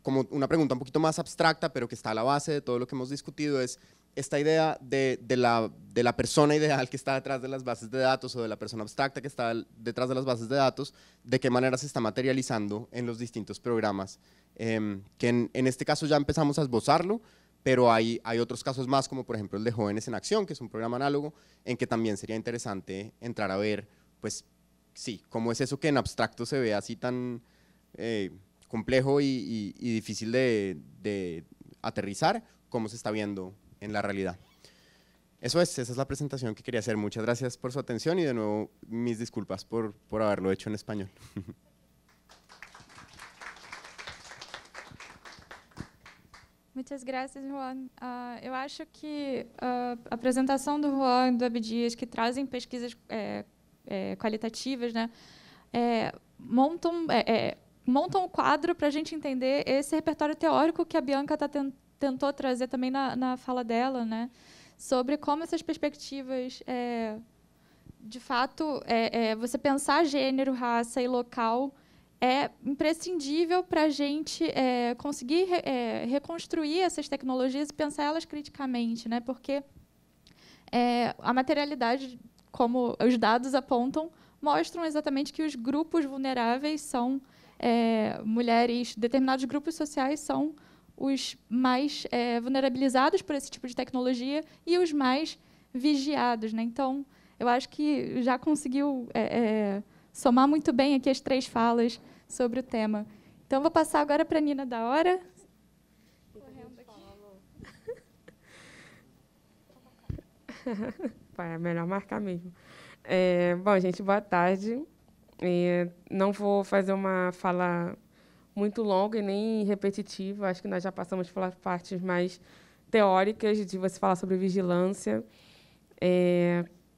como una pregunta un poquito más abstracta, pero que está a la base de todo lo que hemos discutido, es esta idea de la persona ideal que está detrás de las bases de datos, o de la persona abstracta que está detrás de las bases de datos, de qué manera se está materializando en los distintos programas, que en este caso ya empezamos a esbozarlo, pero hay otros casos más, como por ejemplo el de Jóvenes en Acción, que es un programa análogo, en que también sería interesante entrar a ver, pues sí, cómo es eso que en abstracto se ve así tan complejo y difícil de aterrizar, cómo se está viendo en la realidad. Esa es la presentación que quería hacer. Muchas gracias por su atención y de nuevo mis disculpas por haberlo hecho en español. Muitas graças, Juan. Eu acho que a apresentação do Juan e do Abdias, que trazem pesquisas qualitativas, né, montam o quadro para a gente entender esse repertório teórico que a Bianca tentou trazer também na fala dela, né, sobre como essas perspectivas, de fato, você pensar gênero, raça e local é imprescindível para a gente conseguir reconstruir essas tecnologias e pensar elas criticamente, né? Porque a materialidade, como os dados apontam, mostram exatamente que os grupos vulneráveis são mulheres, determinados grupos sociais são os mais vulnerabilizados por esse tipo de tecnologia e os mais vigiados, né? Então, eu acho que já conseguiu somar muito bem aqui as 3 falas sobre o tema. Então, vou passar agora para a Nina da Hora. Correndo aqui. É melhor marcar mesmo. Bom, gente, boa tarde. Não vou fazer uma fala muito longa e nem repetitiva. Acho que nós já passamos pelas partes mais teóricas de você falar sobre vigilância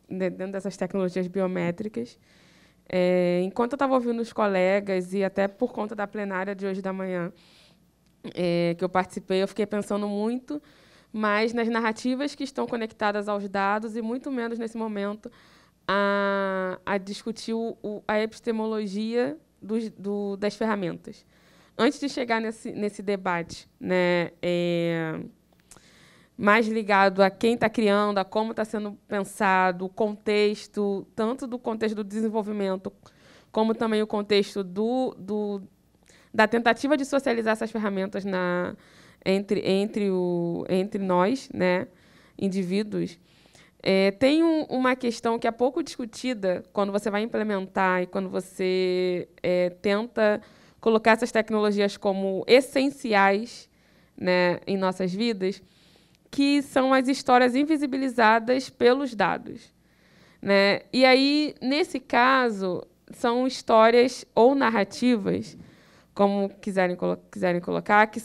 dentro dessas tecnologias biométricas. Enquanto eu estava ouvindo os colegas, e até por conta da plenária de hoje da manhã que eu participei, eu fiquei pensando muito mais nas narrativas que estão conectadas aos dados e muito menos, nesse momento, a discutir a epistemologia das ferramentas. Antes de chegar nesse debate, né, mais ligado a quem está criando, a como está sendo pensado, o contexto, tanto do contexto do desenvolvimento, como também o contexto da tentativa de socializar essas ferramentas entre nós, né, indivíduos. Tem uma questão que é pouco discutida quando você vai implementar e quando você tenta colocar essas tecnologias como essenciais, né, em nossas vidas, que são as histórias invisibilizadas pelos dados, né? E aí, nesse caso, são histórias ou narrativas, como quiserem colocar, que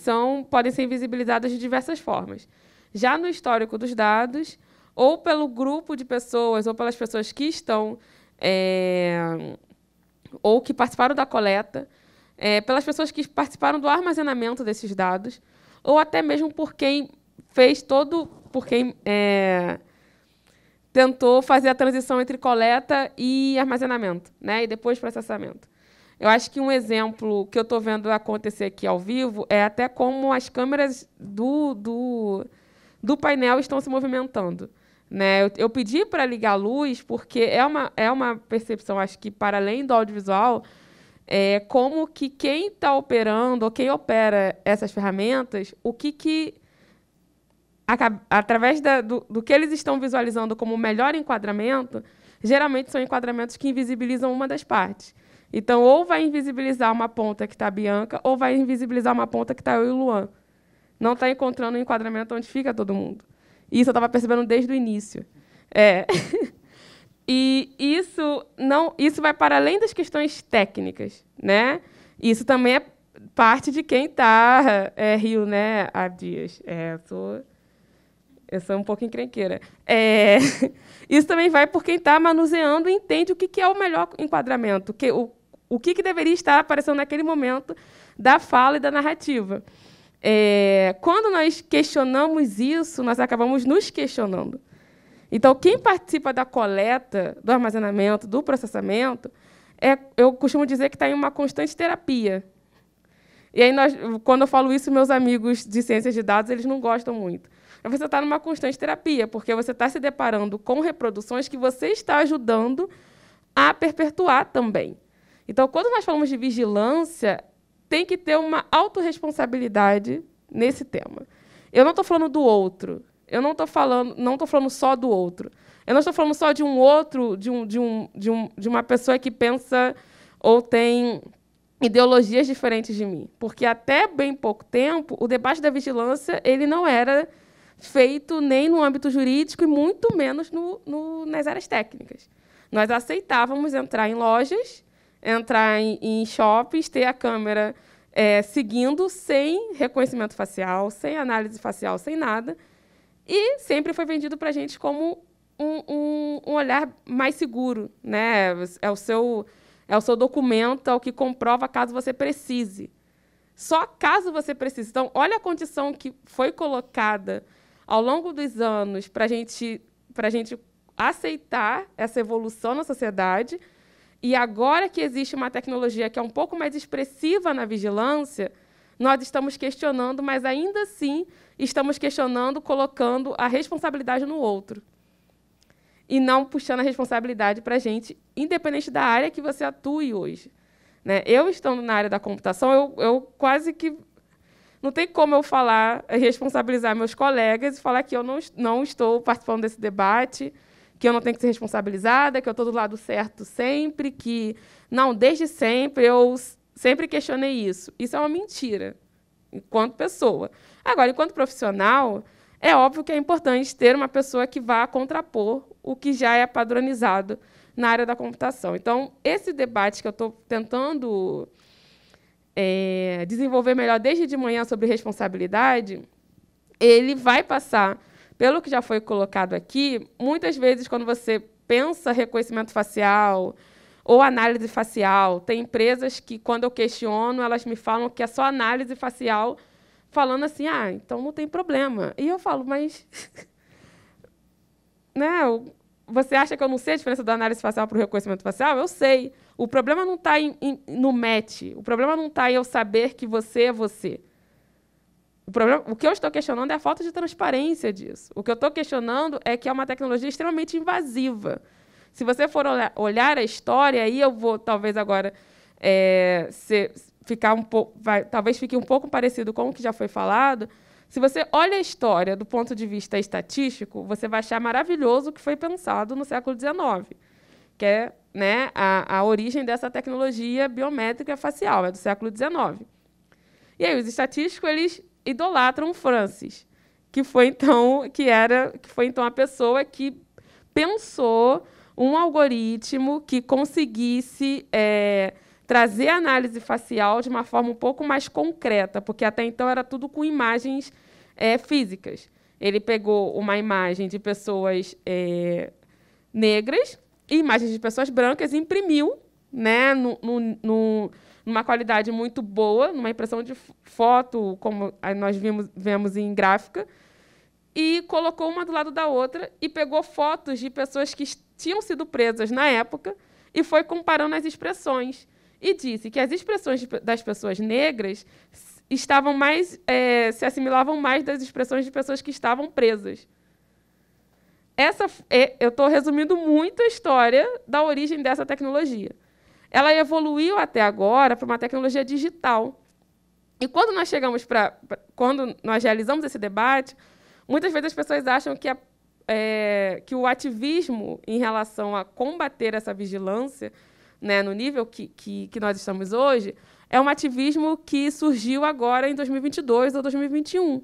podem ser invisibilizadas de diversas formas. Já no histórico dos dados, ou pelo grupo de pessoas, ou pelas pessoas que estão ou que participaram da coleta, pelas pessoas que participaram do armazenamento desses dados, ou até mesmo por quem tentou fazer a transição entre coleta e armazenamento, né, e depois processamento. Eu acho que um exemplo que eu estou vendo acontecer aqui ao vivo é até como as câmeras do painel estão se movimentando, né? Eu pedi para ligar a luz porque é uma percepção, acho que, para além do audiovisual, como que quem está operando ou quem opera essas ferramentas, através do que eles estão visualizando como o melhor enquadramento, geralmente são enquadramentos que invisibilizam uma das partes. Então, ou vai invisibilizar uma ponta que está a Bianca, ou vai invisibilizar uma ponta que está eu e o Luan. Não está encontrando um enquadramento onde fica todo mundo. Isso eu estava percebendo desde o início. E isso vai para além das questões técnicas, né? Isso também é parte de quem está Rio, né, Abdias? Eu sou um pouco encrenqueira. Isso também vai por quem está manuseando e entende o que é o melhor enquadramento, o que deveria estar aparecendo naquele momento da fala e da narrativa. Quando nós questionamos isso, nós acabamos nos questionando. Então, quem participa da coleta, do armazenamento, do processamento, eu costumo dizer que está em uma constante terapia. E aí, quando eu falo isso, meus amigos de ciências de dados eles não gostam muito. Mas você está numa constante terapia, porque você está se deparando com reproduções que você está ajudando a perpetuar também. Então, quando nós falamos de vigilância, tem que ter uma autorresponsabilidade nesse tema. Eu não estou falando do outro. Eu não estou falando só do outro. Eu não estou falando só de um outro, de uma pessoa que pensa ou tem ideologias diferentes de mim. Porque até bem pouco tempo, o debate da vigilância ele não era feito nem no âmbito jurídico e muito menos nas áreas técnicas. Nós aceitávamos entrar em lojas, entrar em shoppings, ter a câmera seguindo, sem reconhecimento facial, sem análise facial, sem nada. E sempre foi vendido para a gente como um olhar mais seguro, né? É o seu documento, é o que comprova caso você precise. Só caso você precise. Então, olha a condição que foi colocada ao longo dos anos para a gente aceitar essa evolução na sociedade. E agora que existe uma tecnologia que é um pouco mais expressiva na vigilância, nós estamos questionando, mas ainda assim estamos questionando, colocando a responsabilidade no outro. E não puxando a responsabilidade para a gente, independente da área que você atue hoje. Né? Eu, estando na área da computação, eu quase que... Não tem como eu falar, responsabilizar meus colegas e falar que eu não estou participando desse debate, que eu não tenho que ser responsabilizada, que eu estou do lado certo sempre, que... Não, desde sempre, eu sempre questionei isso. Isso é uma mentira, enquanto pessoa. Agora, enquanto profissional, é óbvio que é importante ter uma pessoa que vá contrapor o que já é padronizado na área da computação. Então, esse debate que eu estou tentando desenvolver melhor desde de manhã sobre responsabilidade, ele vai passar pelo que já foi colocado aqui. Muitas vezes, quando você pensa reconhecimento facial ou análise facial, tem empresas que, quando eu questiono, elas me falam que é só análise facial, falando assim, então não tem problema. E eu falo, mas... né, você acha que eu não sei a diferença da análise facial para o reconhecimento facial? Eu sei. O problema não está no match. O problema não está em eu saber que você é você. O que eu estou questionando é a falta de transparência disso. O que eu estou questionando é que é uma tecnologia extremamente invasiva. Se você for olhar a história, aí eu vou, talvez agora, talvez fique um pouco parecido com o que já foi falado. Se você olha a história do ponto de vista estatístico, você vai achar maravilhoso o que foi pensado no século XIX, que é, né, a origem dessa tecnologia biométrica facial, é do século XIX. E aí os estatísticos eles idolatram Francis, que foi então a pessoa que pensou um algoritmo que conseguisse trazer a análise facial de uma forma um pouco mais concreta, porque até então era tudo com imagens físicas. Ele pegou uma imagem de pessoas negras e imagens de pessoas brancas e imprimiu, né, numa qualidade muito boa, numa impressão de foto, como nós vemos em gráfica, e colocou uma do lado da outra e pegou fotos de pessoas que tinham sido presas na época e foi comparando as expressões. E disse que as expressões das pessoas negras estavam se assimilavam mais das expressões de pessoas que estavam presas. Eu estou resumindo muito a história da origem dessa tecnologia. Ela evoluiu até agora para uma tecnologia digital. E quando nós chegamos quando nós realizamos esse debate, muitas vezes as pessoas acham que o ativismo em relação a combater essa vigilância, né, no nível que nós estamos hoje, é um ativismo que surgiu agora em 2022 ou 2021.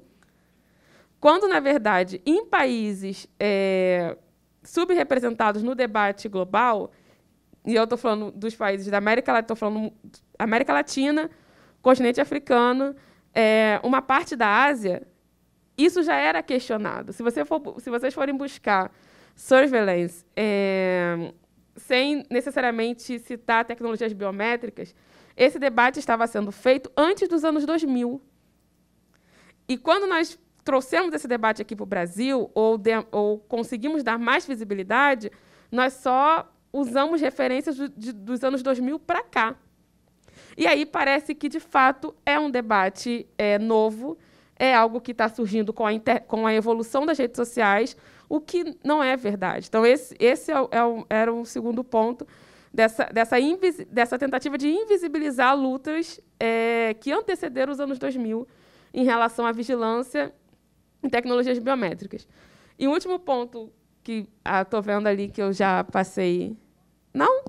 Quando, na verdade, em países subrepresentados no debate global, e eu estou falando dos países da América Latina, estou falando América Latina, continente africano, uma parte da Ásia, isso já era questionado. Se vocês forem buscar surveillance, sem necessariamente citar tecnologias biométricas, esse debate estava sendo feito antes dos anos 2000. E quando nós trouxemos esse debate aqui para o Brasil, ou conseguimos dar mais visibilidade, nós só usamos referências dos anos 2000 para cá. E aí parece que, de fato, é um debate novo, é algo que está surgindo com a evolução das redes sociais, o que não é verdade. Então, esse era um segundo ponto dessa tentativa de invisibilizar lutas que antecederam os anos 2000 em relação à vigilância em tecnologias biométricas. E o último ponto que estou vendo ali, que eu já passei... Não?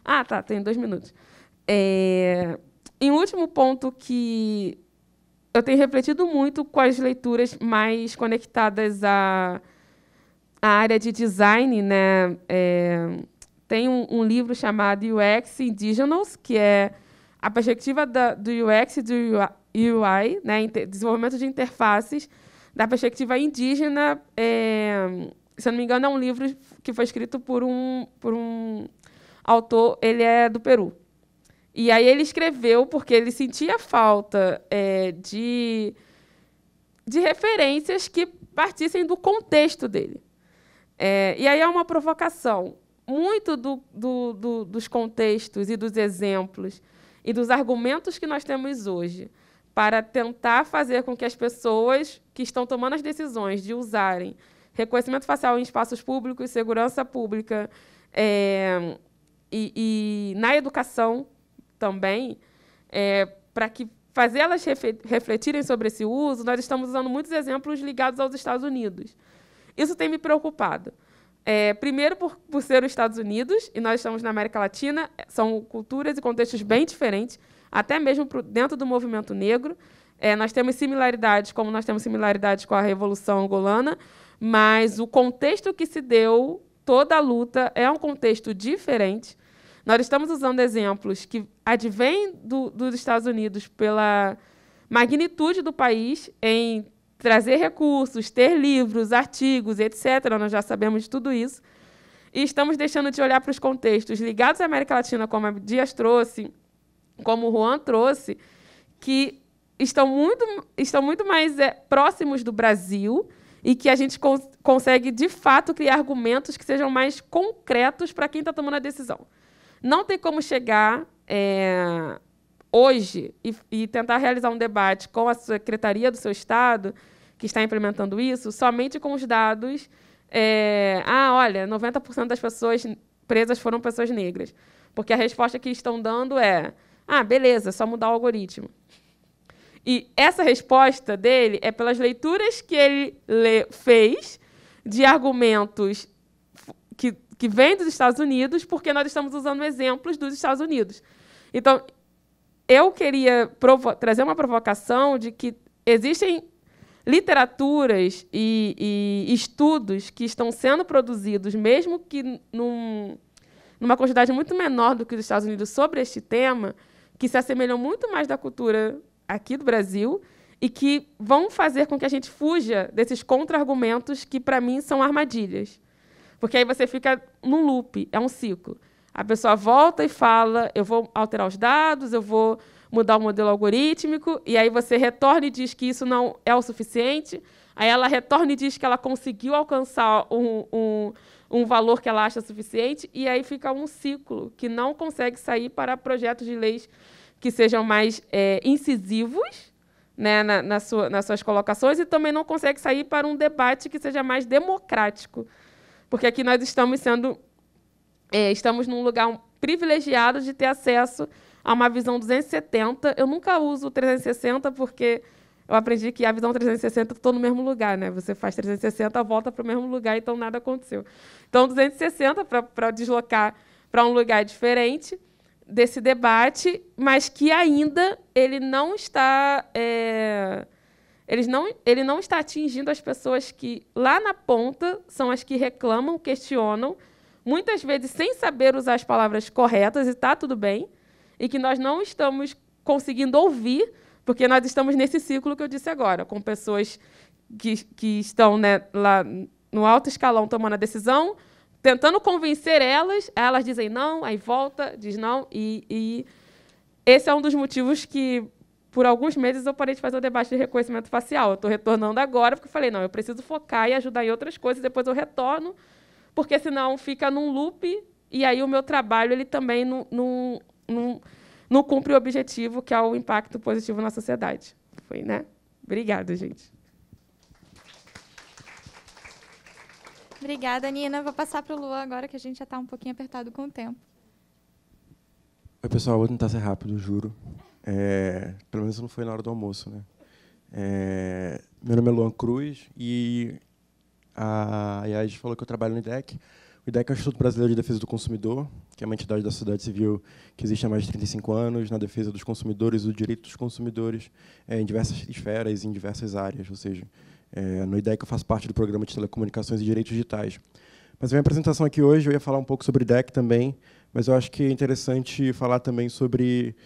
Ah, tá, tem 2 minutos. E um último ponto que eu tenho refletido muito com as leituras mais conectadas à área de design, né? Tem um livro chamado UX Indigenous, que é a perspectiva do UX e do UI, né? Desenvolvimento de interfaces, da perspectiva indígena. Se eu não me engano, é um livro que foi escrito por um autor, ele é do Peru. E aí ele escreveu porque ele sentia falta de referências que partissem do contexto dele. E aí é uma provocação. Muito dos contextos e dos exemplos e dos argumentos que nós temos hoje para tentar fazer com que as pessoas que estão tomando as decisões de usarem reconhecimento facial em espaços públicos, segurança pública e na educação também, para que fazer elas refletirem sobre esse uso, nós estamos usando muitos exemplos ligados aos Estados Unidos. Isso tem me preocupado. Primeiro, por ser os Estados Unidos, e nós estamos na América Latina, são culturas e contextos bem diferentes, até mesmo dentro do movimento negro. Nós temos similaridades, como nós temos similaridades com a Revolução Angolana, mas o contexto que se deu, toda a luta, é um contexto diferente. Nós estamos usando exemplos que advêm dos Estados Unidos pela magnitude do país em trazer recursos, ter livros, artigos, etc. Nós já sabemos de tudo isso. E estamos deixando de olhar para os contextos ligados à América Latina, como a Dias trouxe, como o Juan trouxe, que estão muito mais próximos do Brasil e que a gente consegue, de fato, criar argumentos que sejam mais concretos para quem está tomando a decisão. Não tem como chegar hoje e tentar realizar um debate com a secretaria do seu Estado, que está implementando isso, somente com os dados. Olha, 90% das pessoas presas foram pessoas negras. Porque a resposta que estão dando beleza, só mudar o algoritmo. E essa resposta dele é pelas leituras que ele fez de argumentos que vêm dos Estados Unidos, porque nós estamos usando exemplos dos Estados Unidos. Então, eu queria trazer uma provocação de que existem literaturas e estudos que estão sendo produzidos, mesmo que numa quantidade muito menor do que os Estados Unidos, sobre este tema, que se assemelham muito mais da cultura aqui do Brasil e que vão fazer com que a gente fuja desses contra-argumentos que, para mim, são armadilhas. Porque aí você fica num loop, é um ciclo. A pessoa volta e fala, eu vou alterar os dados, eu vou mudar o modelo algorítmico, e aí você retorna e diz que isso não é o suficiente, aí ela retorna e diz que ela conseguiu alcançar um valor que ela acha suficiente, e aí fica um ciclo que não consegue sair para projetos de leis que sejam mais incisivos, né, nas suas colocações, e também não consegue sair para um debate que seja mais democrático. Porque aqui nós estamos num lugar privilegiado de ter acesso a uma visão 270. Eu nunca uso 360 porque eu aprendi que a visão 360 estou no mesmo lugar, né? Você faz 360, volta para o mesmo lugar, então nada aconteceu. Então, 260 para deslocar para um lugar diferente desse debate, mas que ainda ele não está atingindo as pessoas que, lá na ponta, são as que reclamam, questionam, muitas vezes sem saber usar as palavras corretas, e está tudo bem, e que nós não estamos conseguindo ouvir, porque nós estamos nesse ciclo que eu disse agora, com pessoas que estão, né, lá no alto escalão tomando a decisão, tentando convencer elas dizem não, aí volta, diz não, e esse é um dos motivos que, por alguns meses, eu parei de fazer o debate de reconhecimento facial. Eu estou retornando agora, porque eu falei, não, eu preciso focar e ajudar em outras coisas, depois eu retorno, porque senão fica num loop, e aí o meu trabalho ele também não cumpre o objetivo, que é o impacto positivo na sociedade. Foi, né? Obrigada, gente. Obrigada, Nina. Vou passar para o Luan agora, que a gente já está um pouquinho apertado com o tempo. Oi, pessoal. Vou tentar ser rápido, juro. Pelo menos não foi na hora do almoço, né? Meu nome é Luan Cruz e a Yas falou que eu trabalho no IDEC. O IDEC é o Instituto Brasileiro de Defesa do Consumidor, que é uma entidade da sociedade civil que existe há mais de 35 anos na defesa dos consumidores e do direito dos consumidores em diversas esferas, em diversas áreas. Ou seja, no IDEC eu faço parte do programa de telecomunicações e direitos digitais. Mas a minha apresentação aqui hoje, eu ia falar um pouco sobre o IDEC também, mas eu acho que é interessante falar também sobre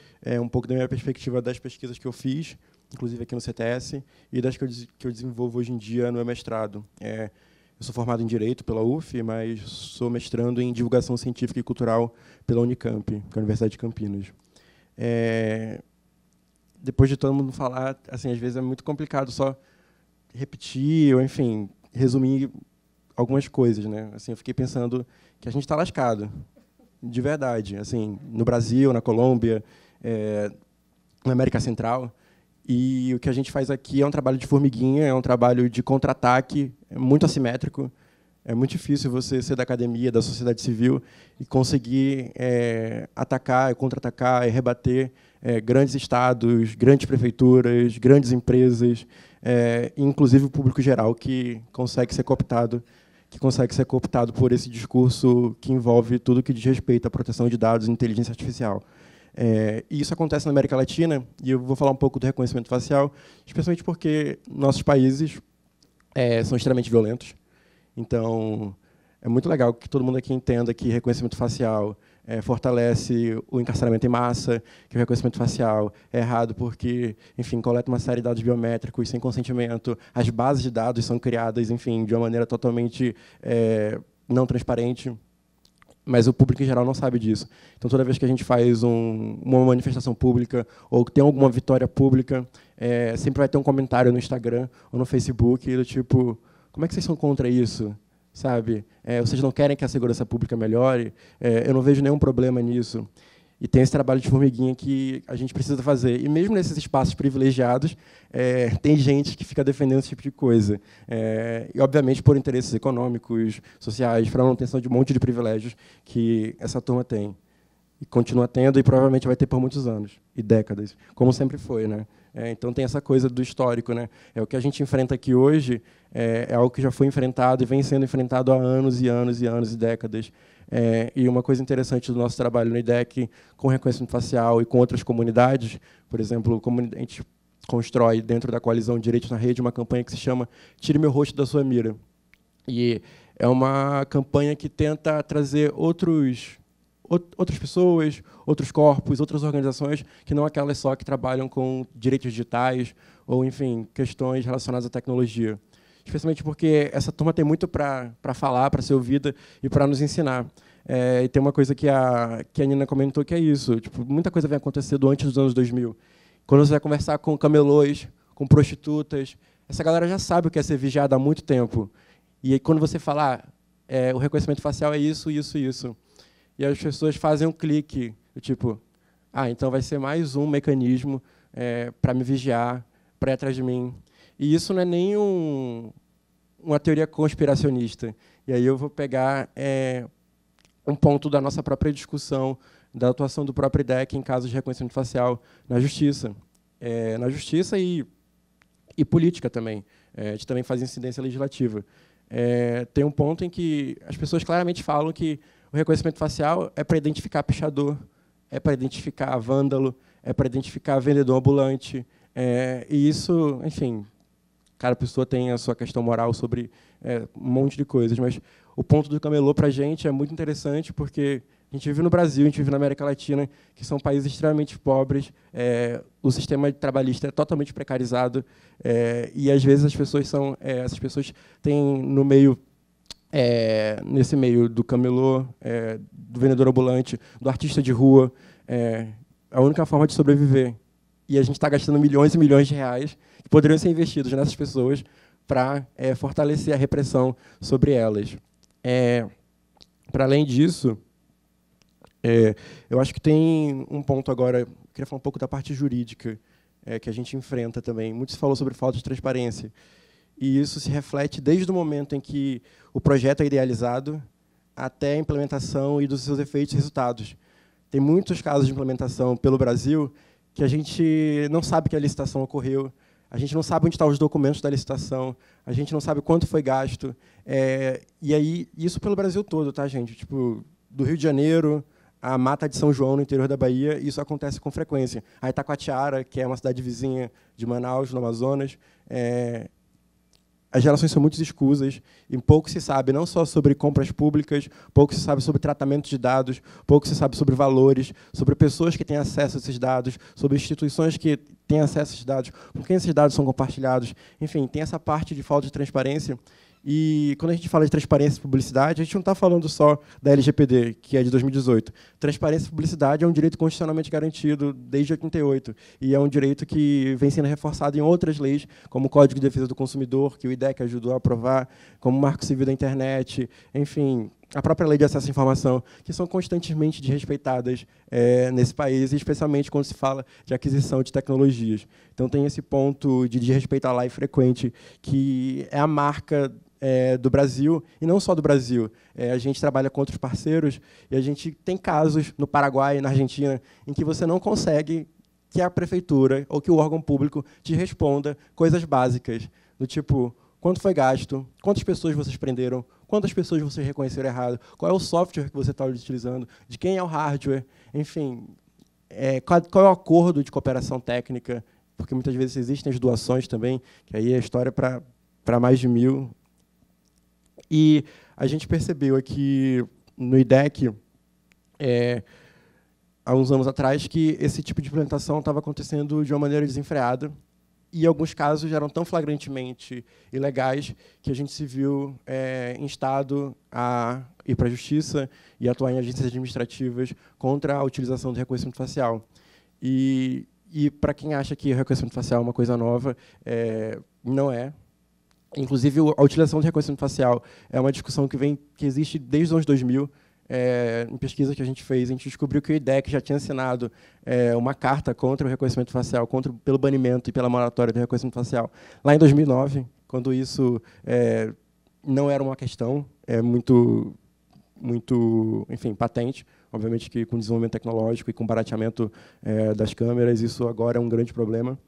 um pouco da minha perspectiva das pesquisas que eu fiz, inclusive aqui no CTS, e das que eu desenvolvo hoje em dia no meu mestrado. Eu sou formado em Direito pela UF, mas sou mestrando em Divulgação Científica e Cultural pela Unicamp, que é a Universidade de Campinas. Depois de todo mundo falar, assim, às vezes é muito complicado só repetir, ou, enfim, resumir algumas coisas, né? Assim, eu fiquei pensando que a gente está lascado, de verdade, assim, no Brasil, na Colômbia, na América Central. E o que a gente faz aqui é um trabalho de formiguinha, é um trabalho de contra-ataque, é muito assimétrico. É muito difícil você ser da academia, da sociedade civil, e conseguir atacar, contra-atacar e rebater grandes estados, grandes prefeituras, grandes empresas, inclusive o público geral que consegue ser cooptado por esse discurso que envolve tudo que diz respeito à proteção de dados e inteligência artificial. E isso acontece na América Latina, e eu vou falar um pouco do reconhecimento facial, especialmente porque nossos países são extremamente violentos. Então, é muito legal que todo mundo aqui entenda que reconhecimento facial fortalece o encarceramento em massa, que o reconhecimento facial é errado porque, enfim, coleta uma série de dados biométricos sem consentimento, as bases de dados são criadas, enfim, de uma maneira totalmente não transparente, mas o público em geral não sabe disso. Então, toda vez que a gente faz uma manifestação pública ou tem alguma vitória pública, sempre vai ter um comentário no Instagram ou no Facebook do tipo: como é que vocês são contra isso? Sabe? Vocês não querem que a segurança pública melhore? Eu não vejo nenhum problema nisso. E tem esse trabalho de formiguinha que a gente precisa fazer. E mesmo nesses espaços privilegiados, tem gente que fica defendendo esse tipo de coisa. E, obviamente, por interesses econômicos, sociais, para a manutenção de um monte de privilégios que essa turma tem. E continua tendo, e provavelmente vai ter por muitos anos e décadas, como sempre foi, né? Então tem essa coisa do histórico, né? O que a gente enfrenta aqui hoje é algo que já foi enfrentado e vem sendo enfrentado há anos e anos e anos e décadas. E uma coisa interessante do nosso trabalho no IDEC, com reconhecimento facial e com outras comunidades, por exemplo, a gente constrói dentro da coalizão Direitos na Rede uma campanha que se chama Tire Meu Rosto da Sua Mira. E é uma campanha que tenta trazer outras pessoas, outros corpos, outras organizações, que não aquelas só que trabalham com direitos digitais ou, enfim, questões relacionadas à tecnologia. Especialmente porque essa turma tem muito para falar, para ser ouvida e para nos ensinar. E tem uma coisa que a Nina comentou, que é isso. Tipo, muita coisa vem acontecendo antes dos anos 2000. Quando você vai conversar com camelôs, com prostitutas, essa galera já sabe o que é ser vigiada há muito tempo. E aí, quando você fala, o reconhecimento facial é isso, isso, isso. E as pessoas fazem um clique, do tipo, então vai ser mais um mecanismo para me vigiar, para ir atrás de mim. E isso não é nem uma teoria conspiracionista. E aí eu vou pegar um ponto da nossa própria discussão, da atuação do próprio IDEC em casos de reconhecimento facial na justiça. Na justiça e política também. A gente também faz incidência legislativa. Tem um ponto em que as pessoas claramente falam que o reconhecimento facial é para identificar pichador, é para identificar vândalo, é para identificar vendedor ambulante. E isso, enfim, cada pessoa tem a sua questão moral sobre um monte de coisas, mas o ponto do camelô para a gente é muito interessante porque a gente vive no Brasil, a gente vive na América Latina, que são países extremamente pobres, o sistema trabalhista é totalmente precarizado, e às vezes essas pessoas têm no meio, nesse meio do camelô, do vendedor ambulante, do artista de rua, a única forma de sobreviver. E a gente está gastando milhões e milhões de reais que poderiam ser investidos nessas pessoas para fortalecer a repressão sobre elas. Para além disso, eu acho que tem um ponto agora, eu queria falar um pouco da parte jurídica que a gente enfrenta também. Muito se falou sobre falta de transparência. E isso se reflete desde o momento em que o projeto é idealizado até a implementação e dos seus efeitos e resultados. Tem muitos casos de implementação pelo Brasil que a gente não sabe que a licitação ocorreu, a gente não sabe onde estão os documentos da licitação, a gente não sabe quanto foi gasto. E aí, isso pelo Brasil todo, tá, gente? Tipo, do Rio de Janeiro a Mata de São João, no interior da Bahia, isso acontece com frequência. A Itacoatiara, que é uma cidade vizinha de Manaus, no Amazonas, as relações são muito escusas e pouco se sabe não só sobre compras públicas, pouco se sabe sobre tratamento de dados, pouco se sabe sobre valores, sobre pessoas que têm acesso a esses dados, sobre instituições que têm acesso a esses dados, com quem esses dados são compartilhados. Enfim, tem essa parte de falta de transparência. E quando a gente fala de transparência e publicidade, a gente não está falando só da LGPD, que é de 2018. Transparência e publicidade é um direito constitucionalmente garantido desde 88, e é um direito que vem sendo reforçado em outras leis, como o Código de Defesa do Consumidor, que o IDEC ajudou a aprovar, como o Marco Civil da Internet, enfim, a própria Lei de Acesso à Informação, que são constantemente desrespeitadas nesse país, e especialmente quando se fala de aquisição de tecnologias. Então, tem esse ponto de desrespeito à lei frequente, que é a marca do Brasil, e não só do Brasil. A gente trabalha com outros parceiros, e a gente tem casos no Paraguai, na Argentina, em que você não consegue que a prefeitura ou que o órgão público te responda coisas básicas, do tipo, quanto foi gasto, quantas pessoas vocês prenderam, quantas pessoas vocês reconheceram errado, qual é o software que você está utilizando, de quem é o hardware, enfim, qual é o acordo de cooperação técnica, porque muitas vezes existem as doações também, que aí é história para mais de 1000. E a gente percebeu aqui no IDEC, há uns anos atrás, que esse tipo de implementação estava acontecendo de uma maneira desenfreada, e alguns casos eram tão flagrantemente ilegais que a gente se viu instado a ir para a justiça e atuar em agências administrativas contra a utilização do reconhecimento facial. E para quem acha que o reconhecimento facial é uma coisa nova, não é. Inclusive, a utilização do reconhecimento facial é uma discussão que existe desde os anos 2000. Em pesquisa que a gente fez, a gente descobriu que o IDEC já tinha assinado uma carta contra o reconhecimento facial, pelo banimento e pela moratória do reconhecimento facial, lá em 2009, quando isso não era uma questão muito, enfim, patente. Obviamente que com o desenvolvimento tecnológico e com o barateamento das câmeras, isso agora é um grande problema.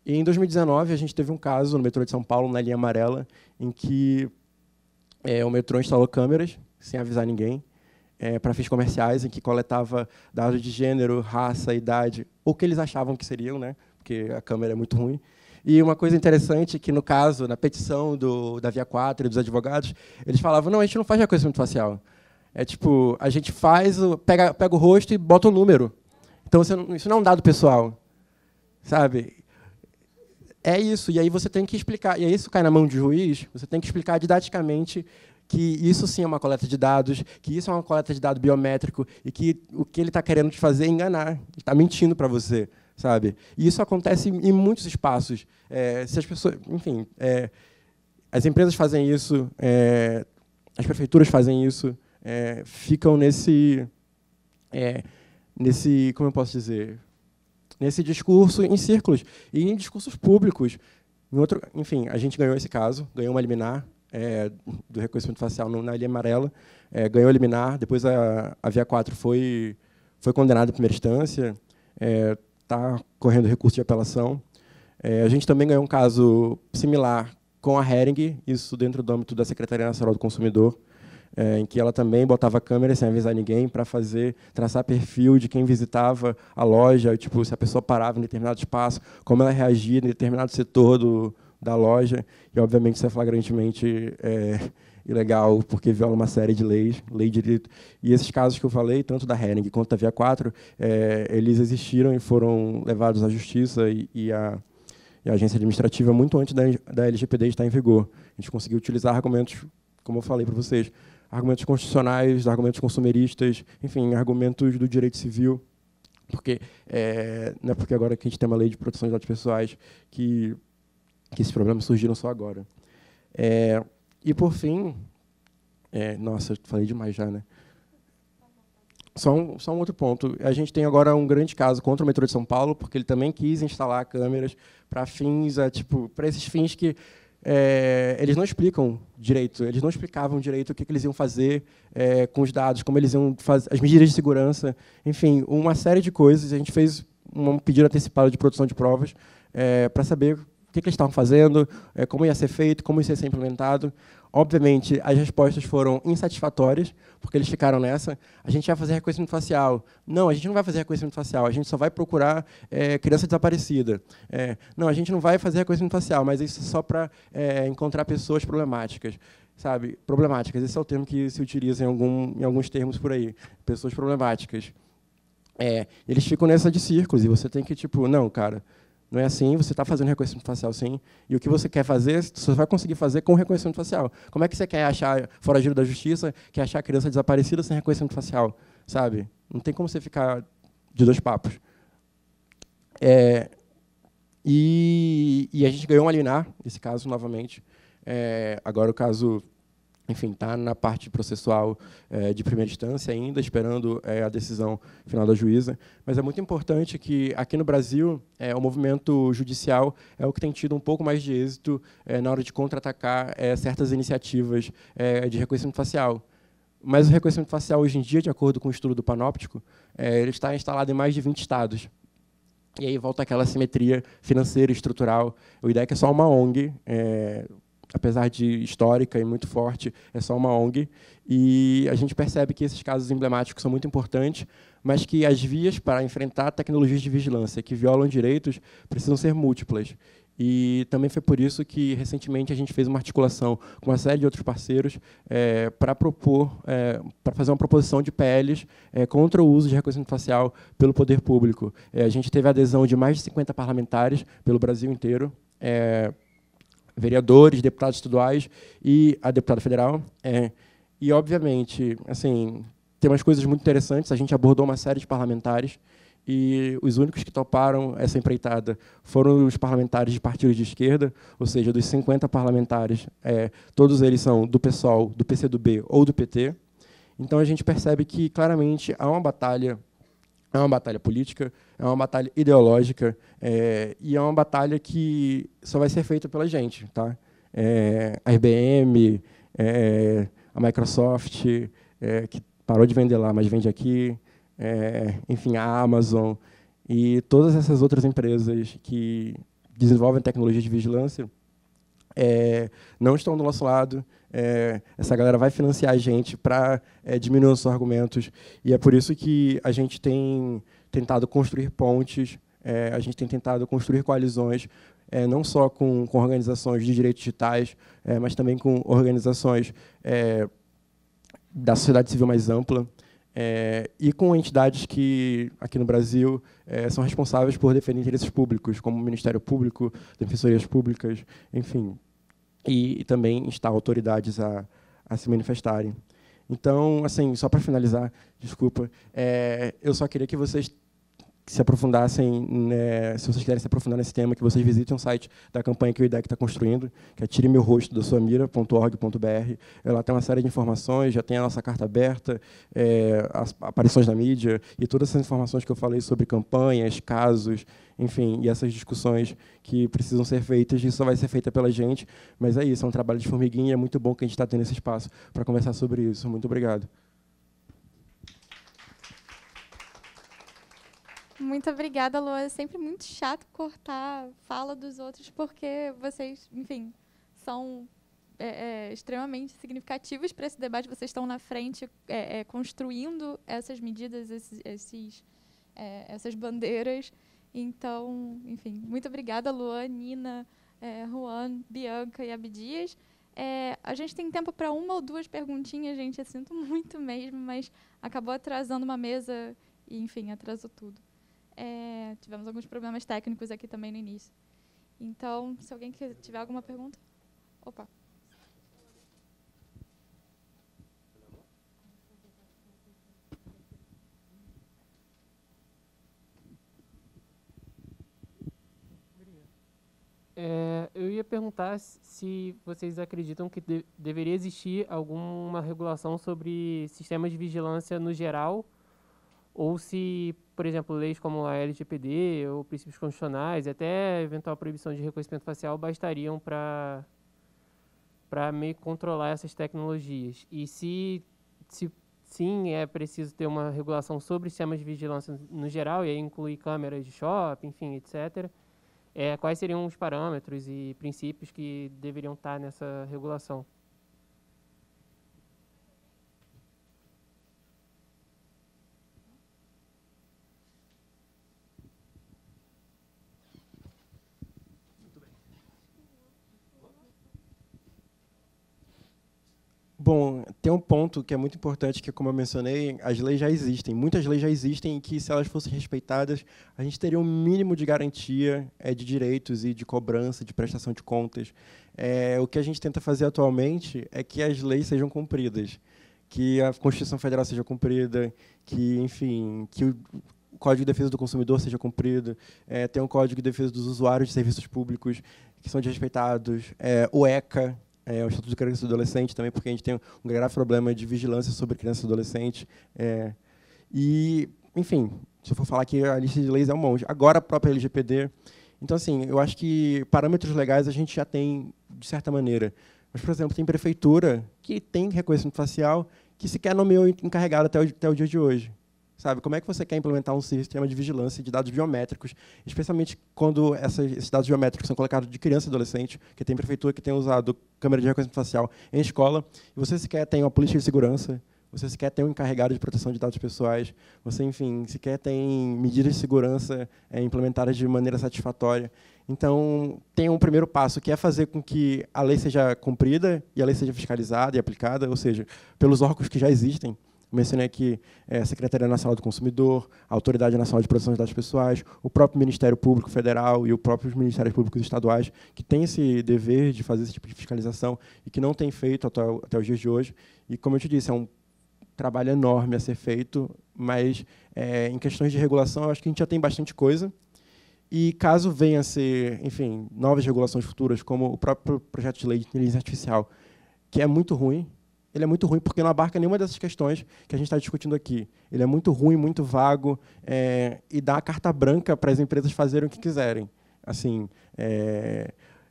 E em 2019, a gente teve um caso no metrô de São Paulo, na linha amarela, em que o metrô instalou câmeras, sem avisar ninguém, para fins comerciais, em que coletava dados de gênero, raça, idade, ou que eles achavam que seriam, né, porque a câmera é muito ruim. E uma coisa interessante é que, no caso, na petição da Via 4 e dos advogados, eles falavam, não, a gente não faz reconhecimento facial. Tipo, a gente pega o rosto e bota o número. Então, isso não é um dado pessoal, sabe? É isso, e aí você tem que explicar, e aí isso cai na mão de juiz, você tem que explicar didaticamente que isso sim é uma coleta de dados, que isso é uma coleta de dado biométrico, e que o que ele está querendo te fazer é enganar, ele está mentindo para você, sabe? E isso acontece em muitos espaços. Se as pessoas, enfim, as empresas fazem isso, as prefeituras fazem isso, ficam nesse, como eu posso dizer, nesse discurso em círculos e em discursos públicos. Enfim, a gente ganhou esse caso, ganhou uma liminar do reconhecimento facial na linha amarela, ganhou a liminar, depois a Via 4 foi condenada em primeira instância, está correndo recurso de apelação. A gente também ganhou um caso similar com a Hering, isso dentro do âmbito da Secretaria Nacional do Consumidor, em que ela também botava câmera sem avisar ninguém para traçar perfil de quem visitava a loja, tipo, se a pessoa parava em determinado espaço, como ela reagia em determinado setor da loja, e obviamente isso é flagrantemente ilegal, porque viola uma série de leis, lei de direito. E esses casos que eu falei, tanto da Hering quanto da Via 4, eles existiram e foram levados à justiça e a agência administrativa muito antes da LGPD estar em vigor. A gente conseguiu utilizar argumentos, como eu falei para vocês, argumentos constitucionais, argumentos consumeristas, enfim, argumentos do direito civil, porque não é porque agora que a gente tem uma lei de proteção de dados pessoais que esses problemas surgiram só agora. E, por fim, nossa, eu falei demais já, né? Só um outro ponto. A gente tem agora um grande caso contra o metrô de São Paulo, porque ele também quis instalar câmeras para fins, para esses fins que eles não explicam direito, eles não explicavam direito o que eles iam fazer com os dados, como eles iam fazer, as medidas de segurança, enfim, uma série de coisas. A gente fez um pedido antecipado de produção de provas para saber que eles estavam fazendo, como ia ser feito, como isso ia ser implementado. Obviamente, as respostas foram insatisfatórias, porque eles ficaram nessa. A gente vai fazer reconhecimento facial. Não, a gente não vai fazer reconhecimento facial, a gente só vai procurar criança desaparecida. Não, a gente não vai fazer reconhecimento facial, mas isso é só para encontrar pessoas problemáticas. Sabe? Problemáticas, esse é o termo que se utiliza em alguns termos por aí. Pessoas problemáticas. Eles ficam nessa de círculos, e você tem que, tipo, não, cara, não é assim, você está fazendo reconhecimento facial, sim, e o que você quer fazer, você vai conseguir fazer com reconhecimento facial. Como é que você quer achar foragido da justiça, quer achar criança desaparecida sem reconhecimento facial? Sabe? Não tem como você ficar de dois papos. E a gente ganhou um liminar, nesse caso, novamente. Agora o caso, enfim, está na parte processual de primeira instância ainda, esperando a decisão final da juíza. Mas é muito importante que, aqui no Brasil, o movimento judicial é o que tem tido um pouco mais de êxito na hora de contra-atacar certas iniciativas de reconhecimento facial. Mas o reconhecimento facial, hoje em dia, de acordo com o estudo do Panóptico, ele está instalado em mais de 20 estados. E aí volta aquela simetria financeira e estrutural. O IDEC é só uma ONG, apesar de histórica e muito forte, é só uma ONG, e a gente percebe que esses casos emblemáticos são muito importantes, mas que as vias para enfrentar tecnologias de vigilância que violam direitos precisam ser múltiplas. E também foi por isso que, recentemente, a gente fez uma articulação com uma série de outros parceiros para fazer uma proposição de PLs contra o uso de reconhecimento facial pelo poder público. A gente teve a adesão de mais de 50 parlamentares pelo Brasil inteiro, vereadores, deputados estaduais e a deputada federal. E, obviamente, assim, tem umas coisas muito interessantes. A gente abordou uma série de parlamentares e os únicos que toparam essa empreitada foram os parlamentares de partidos de esquerda, ou seja, dos 50 parlamentares, todos eles são do PSOL, do PCdoB ou do PT. Então, a gente percebe que, claramente, há uma batalha. É uma batalha política, é uma batalha ideológica, e é uma batalha que só vai ser feita pela gente. Tá? A IBM, a Microsoft, que parou de vender lá, mas vende aqui, enfim, a Amazon, e todas essas outras empresas que desenvolvem tecnologia de vigilância não estão do nosso lado. Essa galera vai financiar a gente para diminuir os argumentos, e é por isso que a gente tem tentado construir pontes, a gente tem tentado construir coalizões, não só com organizações de direitos digitais, mas também com organizações da sociedade civil mais ampla, e com entidades que, aqui no Brasil, são responsáveis por defender interesses públicos, como o Ministério Público, defensorias públicas, enfim, e também instar autoridades a se manifestarem. Então, assim, só para finalizar, desculpa, eu só queria que vocês se aprofundassem, se vocês quiserem se aprofundar nesse tema, que vocês visitem o site da campanha que o IDEC está construindo, que é tiremeurosto.org.br. Lá tem uma série de informações, já tem a nossa carta aberta, as aparições na mídia, e todas essas informações que eu falei sobre campanhas, casos, enfim, e essas discussões que precisam ser feitas, isso só vai ser feita pela gente, mas é isso, é um trabalho de formiguinha, e é muito bom que a gente está tendo esse espaço para conversar sobre isso. Muito obrigado. Muito obrigada, Lua. É sempre muito chato cortar a fala dos outros, porque vocês, enfim, são extremamente significativos para esse debate. Vocês estão na frente construindo essas medidas, essas bandeiras. Então, enfim, muito obrigada, Lua, Nina, Juan, Bianca e Abdias. A gente tem tempo para uma ou duas perguntinhas, gente. Eu sinto muito mesmo, mas acabou atrasando uma mesa e, enfim, atrasou tudo. Tivemos alguns problemas técnicos aqui também no início. Então, se alguém tiver alguma pergunta... Opa. Eu ia perguntar se vocês acreditam que deveria existir alguma regulação sobre sistemas de vigilância no geral, ou se, por exemplo, leis como a LGPD ou princípios constitucionais, até eventual proibição de reconhecimento facial, bastariam para meio que controlar essas tecnologias. E se sim, é preciso ter uma regulação sobre sistemas de vigilância no geral, e aí incluir câmeras de shopping, enfim, etc., quais seriam os parâmetros e princípios que deveriam estar nessa regulação? Bom, tem um ponto que é muito importante, que, como eu mencionei, as leis já existem. Muitas leis já existem e que, se elas fossem respeitadas, a gente teria um mínimo de garantia de direitos e de cobrança, de prestação de contas. O que a gente tenta fazer atualmente é que as leis sejam cumpridas, que a Constituição Federal seja cumprida, que, enfim, que o Código de Defesa do Consumidor seja cumprido, tem um Código de Defesa dos Usuários de Serviços Públicos que são desrespeitados, o ECA, o Estatuto de Criança e Adolescente também, porque a gente tem um grave problema de vigilância sobre criança e adolescente. E, enfim, se eu for falar que a lista de leis é um monte. Agora, a própria LGPD. Então, assim, eu acho que parâmetros legais a gente já tem, de certa maneira. Mas, por exemplo, tem prefeitura que tem reconhecimento facial que sequer nomeou encarregado até o dia de hoje. Sabe? Como é que você quer implementar um sistema de vigilância de dados biométricos, especialmente quando esses dados biométricos são colocados de criança e adolescente, que tem prefeitura que tem usado câmera de reconhecimento facial em escola, e você sequer tem uma política de segurança, você sequer tem um encarregado de proteção de dados pessoais, você, enfim, sequer tem medidas de segurança implementadas de maneira satisfatória. Então, tem um primeiro passo, que é fazer com que a lei seja cumprida e a lei seja fiscalizada e aplicada, ou seja, pelos órgãos que já existem. Mencionei aqui a Secretaria Nacional do Consumidor, a Autoridade Nacional de Proteção de Dados Pessoais, o próprio Ministério Público Federal e os próprios Ministérios Públicos Estaduais, que têm esse dever de fazer esse tipo de fiscalização e que não têm feito até os dias de hoje. E, como eu te disse, é um trabalho enorme a ser feito, mas, em questões de regulação, eu acho que a gente já tem bastante coisa. E, caso venha a ser, enfim, novas regulações futuras, como o próprio projeto de lei de inteligência artificial, que é muito ruim, ele é muito ruim porque não abarca nenhuma dessas questões que a gente está discutindo aqui. Ele é muito ruim, muito vago, e dá a carta branca para as empresas fazerem o que quiserem. Assim,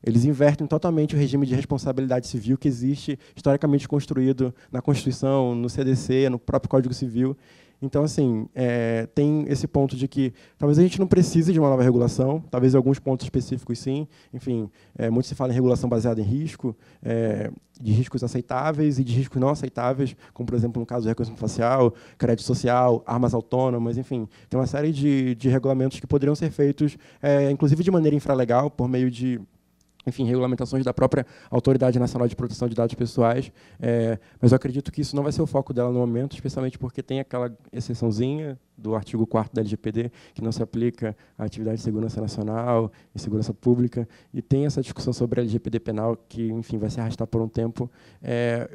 eles invertem totalmente o regime de responsabilidade civil que existe, historicamente construído na Constituição, no CDC, no próprio Código Civil. Então, assim, tem esse ponto de que talvez a gente não precise de uma nova regulação, talvez em alguns pontos específicos sim. Enfim, muito se fala em regulação baseada em risco, de riscos aceitáveis e de riscos não aceitáveis, como, por exemplo, no caso do reconhecimento facial, crédito social, armas autônomas, enfim. Tem uma série de regulamentos que poderiam ser feitos, inclusive de maneira infralegal, por meio de, enfim, regulamentações da própria Autoridade Nacional de Proteção de Dados Pessoais, mas eu acredito que isso não vai ser o foco dela no momento, especialmente porque tem aquela exceçãozinha do artigo 4º da LGPD, que não se aplica à atividade de segurança nacional e segurança pública, e tem essa discussão sobre a LGPD penal, que, enfim, vai se arrastar por um tempo.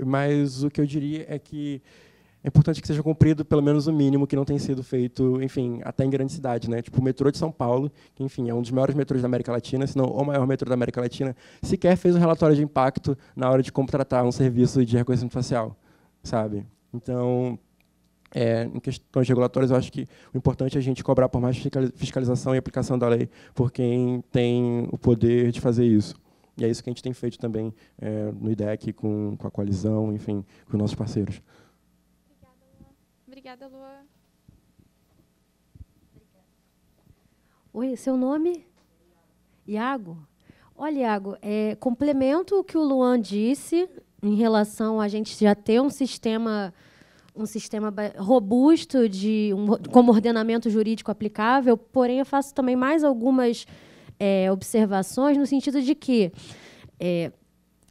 Mas o que eu diria é que é importante que seja cumprido pelo menos o mínimo que não tem sido feito, enfim, até em grandes cidades, né? Tipo o metrô de São Paulo, que, enfim, é um dos maiores metrôs da América Latina, se não o maior metrô da América Latina, sequer fez um relatório de impacto na hora de contratar um serviço de reconhecimento facial, sabe? Então, em questões regulatórias, eu acho que o importante é a gente cobrar por mais fiscalização e aplicação da lei por quem tem o poder de fazer isso. E é isso que a gente tem feito também no IDEC, com a coalizão, enfim, com os nossos parceiros. Obrigada, Lua. Oi, seu nome? Iago? Olha, Iago, complemento o que o Luan disse em relação a gente já ter um sistema robusto como ordenamento jurídico aplicável, porém eu faço também mais algumas observações no sentido de que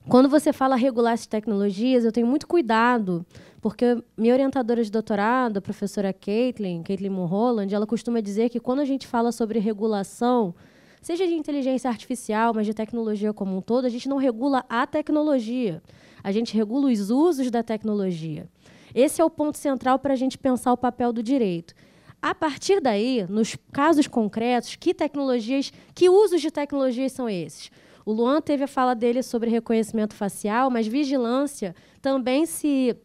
quando você fala regular essas tecnologias, eu tenho muito cuidado, porque minha orientadora de doutorado, a professora Caitlin Mulholland, ela costuma dizer que quando a gente fala sobre regulação, seja de inteligência artificial, mas de tecnologia como um todo, a gente não regula a tecnologia, a gente regula os usos da tecnologia. Esse é o ponto central para a gente pensar o papel do direito. A partir daí, nos casos concretos, que usos de tecnologias são esses? O Luan teve a fala dele sobre reconhecimento facial, mas vigilância também se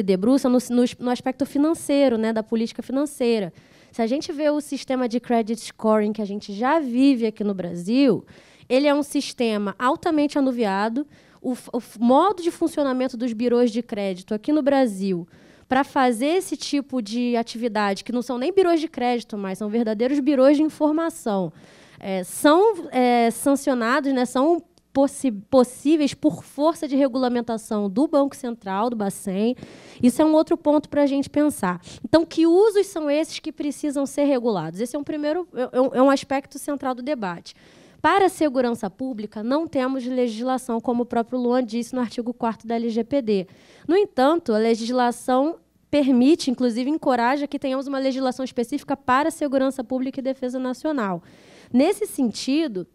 debruça no aspecto financeiro, né, da política financeira. Se a gente vê o sistema de credit scoring que a gente já vive aqui no Brasil, ele é um sistema altamente anuviado. O modo de funcionamento dos birôs de crédito aqui no Brasil, para fazer esse tipo de atividade, que não são nem birôs de crédito, mas são verdadeiros birôs de informação, são sancionados, né, são possíveis por força de regulamentação do Banco Central, do Bacen. Isso é um outro ponto para a gente pensar. Então, que usos são esses que precisam ser regulados? Esse é um aspecto central do debate. Para a segurança pública, não temos legislação, como o próprio Luan disse no artigo 4º da LGPD. No entanto, a legislação permite, inclusive encoraja, que tenhamos uma legislação específica para a segurança pública e defesa nacional. Nesse sentido,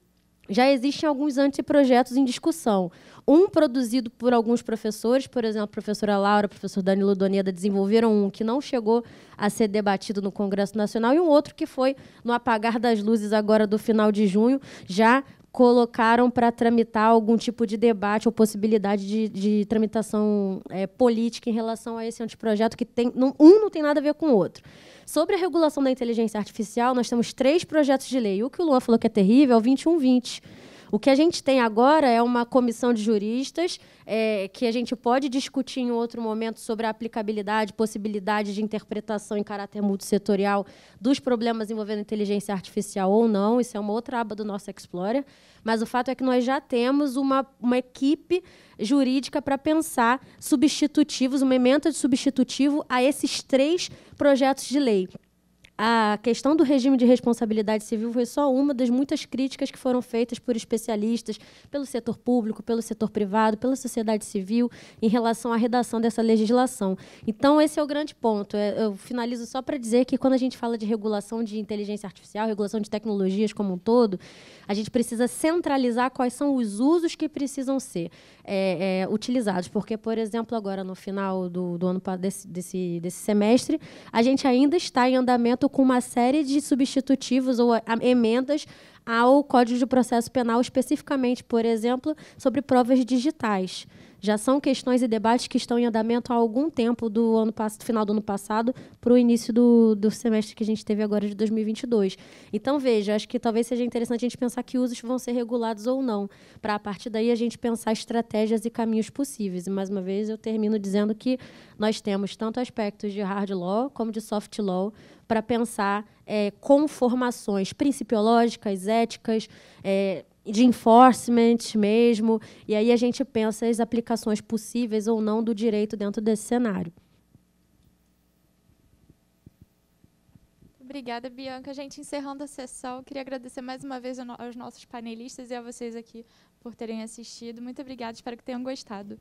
já existem alguns anteprojetos em discussão. Um produzido por alguns professores, por exemplo, a professora Laura, o professor Danilo Doneda, desenvolveram um que não chegou a ser debatido no Congresso Nacional, e um outro que foi no apagar das luzes agora do final de junho, já colocaram para tramitar algum tipo de debate ou possibilidade de tramitação política em relação a esse anteprojeto, que não tem nada a ver com o outro. Sobre a regulação da inteligência artificial, nós temos 3 projetos de lei. O que o Luan falou que é terrível é o 2120. O que a gente tem agora é uma comissão de juristas que a gente pode discutir em outro momento sobre a aplicabilidade, possibilidade de interpretação em caráter multissetorial dos problemas envolvendo inteligência artificial ou não. Isso é uma outra aba do nosso Explorer. Mas o fato é que nós já temos uma equipe jurídica para pensar substitutivos, uma ementa de substitutivo a esses 3 projetos de lei. A questão do regime de responsabilidade civil foi só uma das muitas críticas que foram feitas por especialistas, pelo setor público, pelo setor privado, pela sociedade civil, em relação à redação dessa legislação. Então, esse é o grande ponto. Eu finalizo só para dizer que, quando a gente fala de regulação de inteligência artificial, regulação de tecnologias como um todo, a gente precisa centralizar quais são os usos que precisam ser utilizados. Porque, por exemplo, agora, no final do ano desse semestre, a gente ainda está em andamento com uma série de substitutivos ou emendas ao Código de Processo Penal, especificamente, por exemplo, sobre provas digitais. Já são questões e debates que estão em andamento há algum tempo, do final do ano passado para o início do semestre que a gente teve agora de 2022. Então, veja, acho que talvez seja interessante a gente pensar que usos vão ser regulados ou não, para, a partir daí, a gente pensar estratégias e caminhos possíveis. E, mais uma vez, eu termino dizendo que nós temos tanto aspectos de hard law como de soft law para pensar conformações principiológicas, éticas, de enforcement mesmo, e aí a gente pensa as aplicações possíveis ou não do direito dentro desse cenário. Obrigada, Bianca. A gente, encerrando a sessão, queria agradecer mais uma vez aos nossos panelistas e a vocês aqui por terem assistido. Muito obrigada, espero que tenham gostado.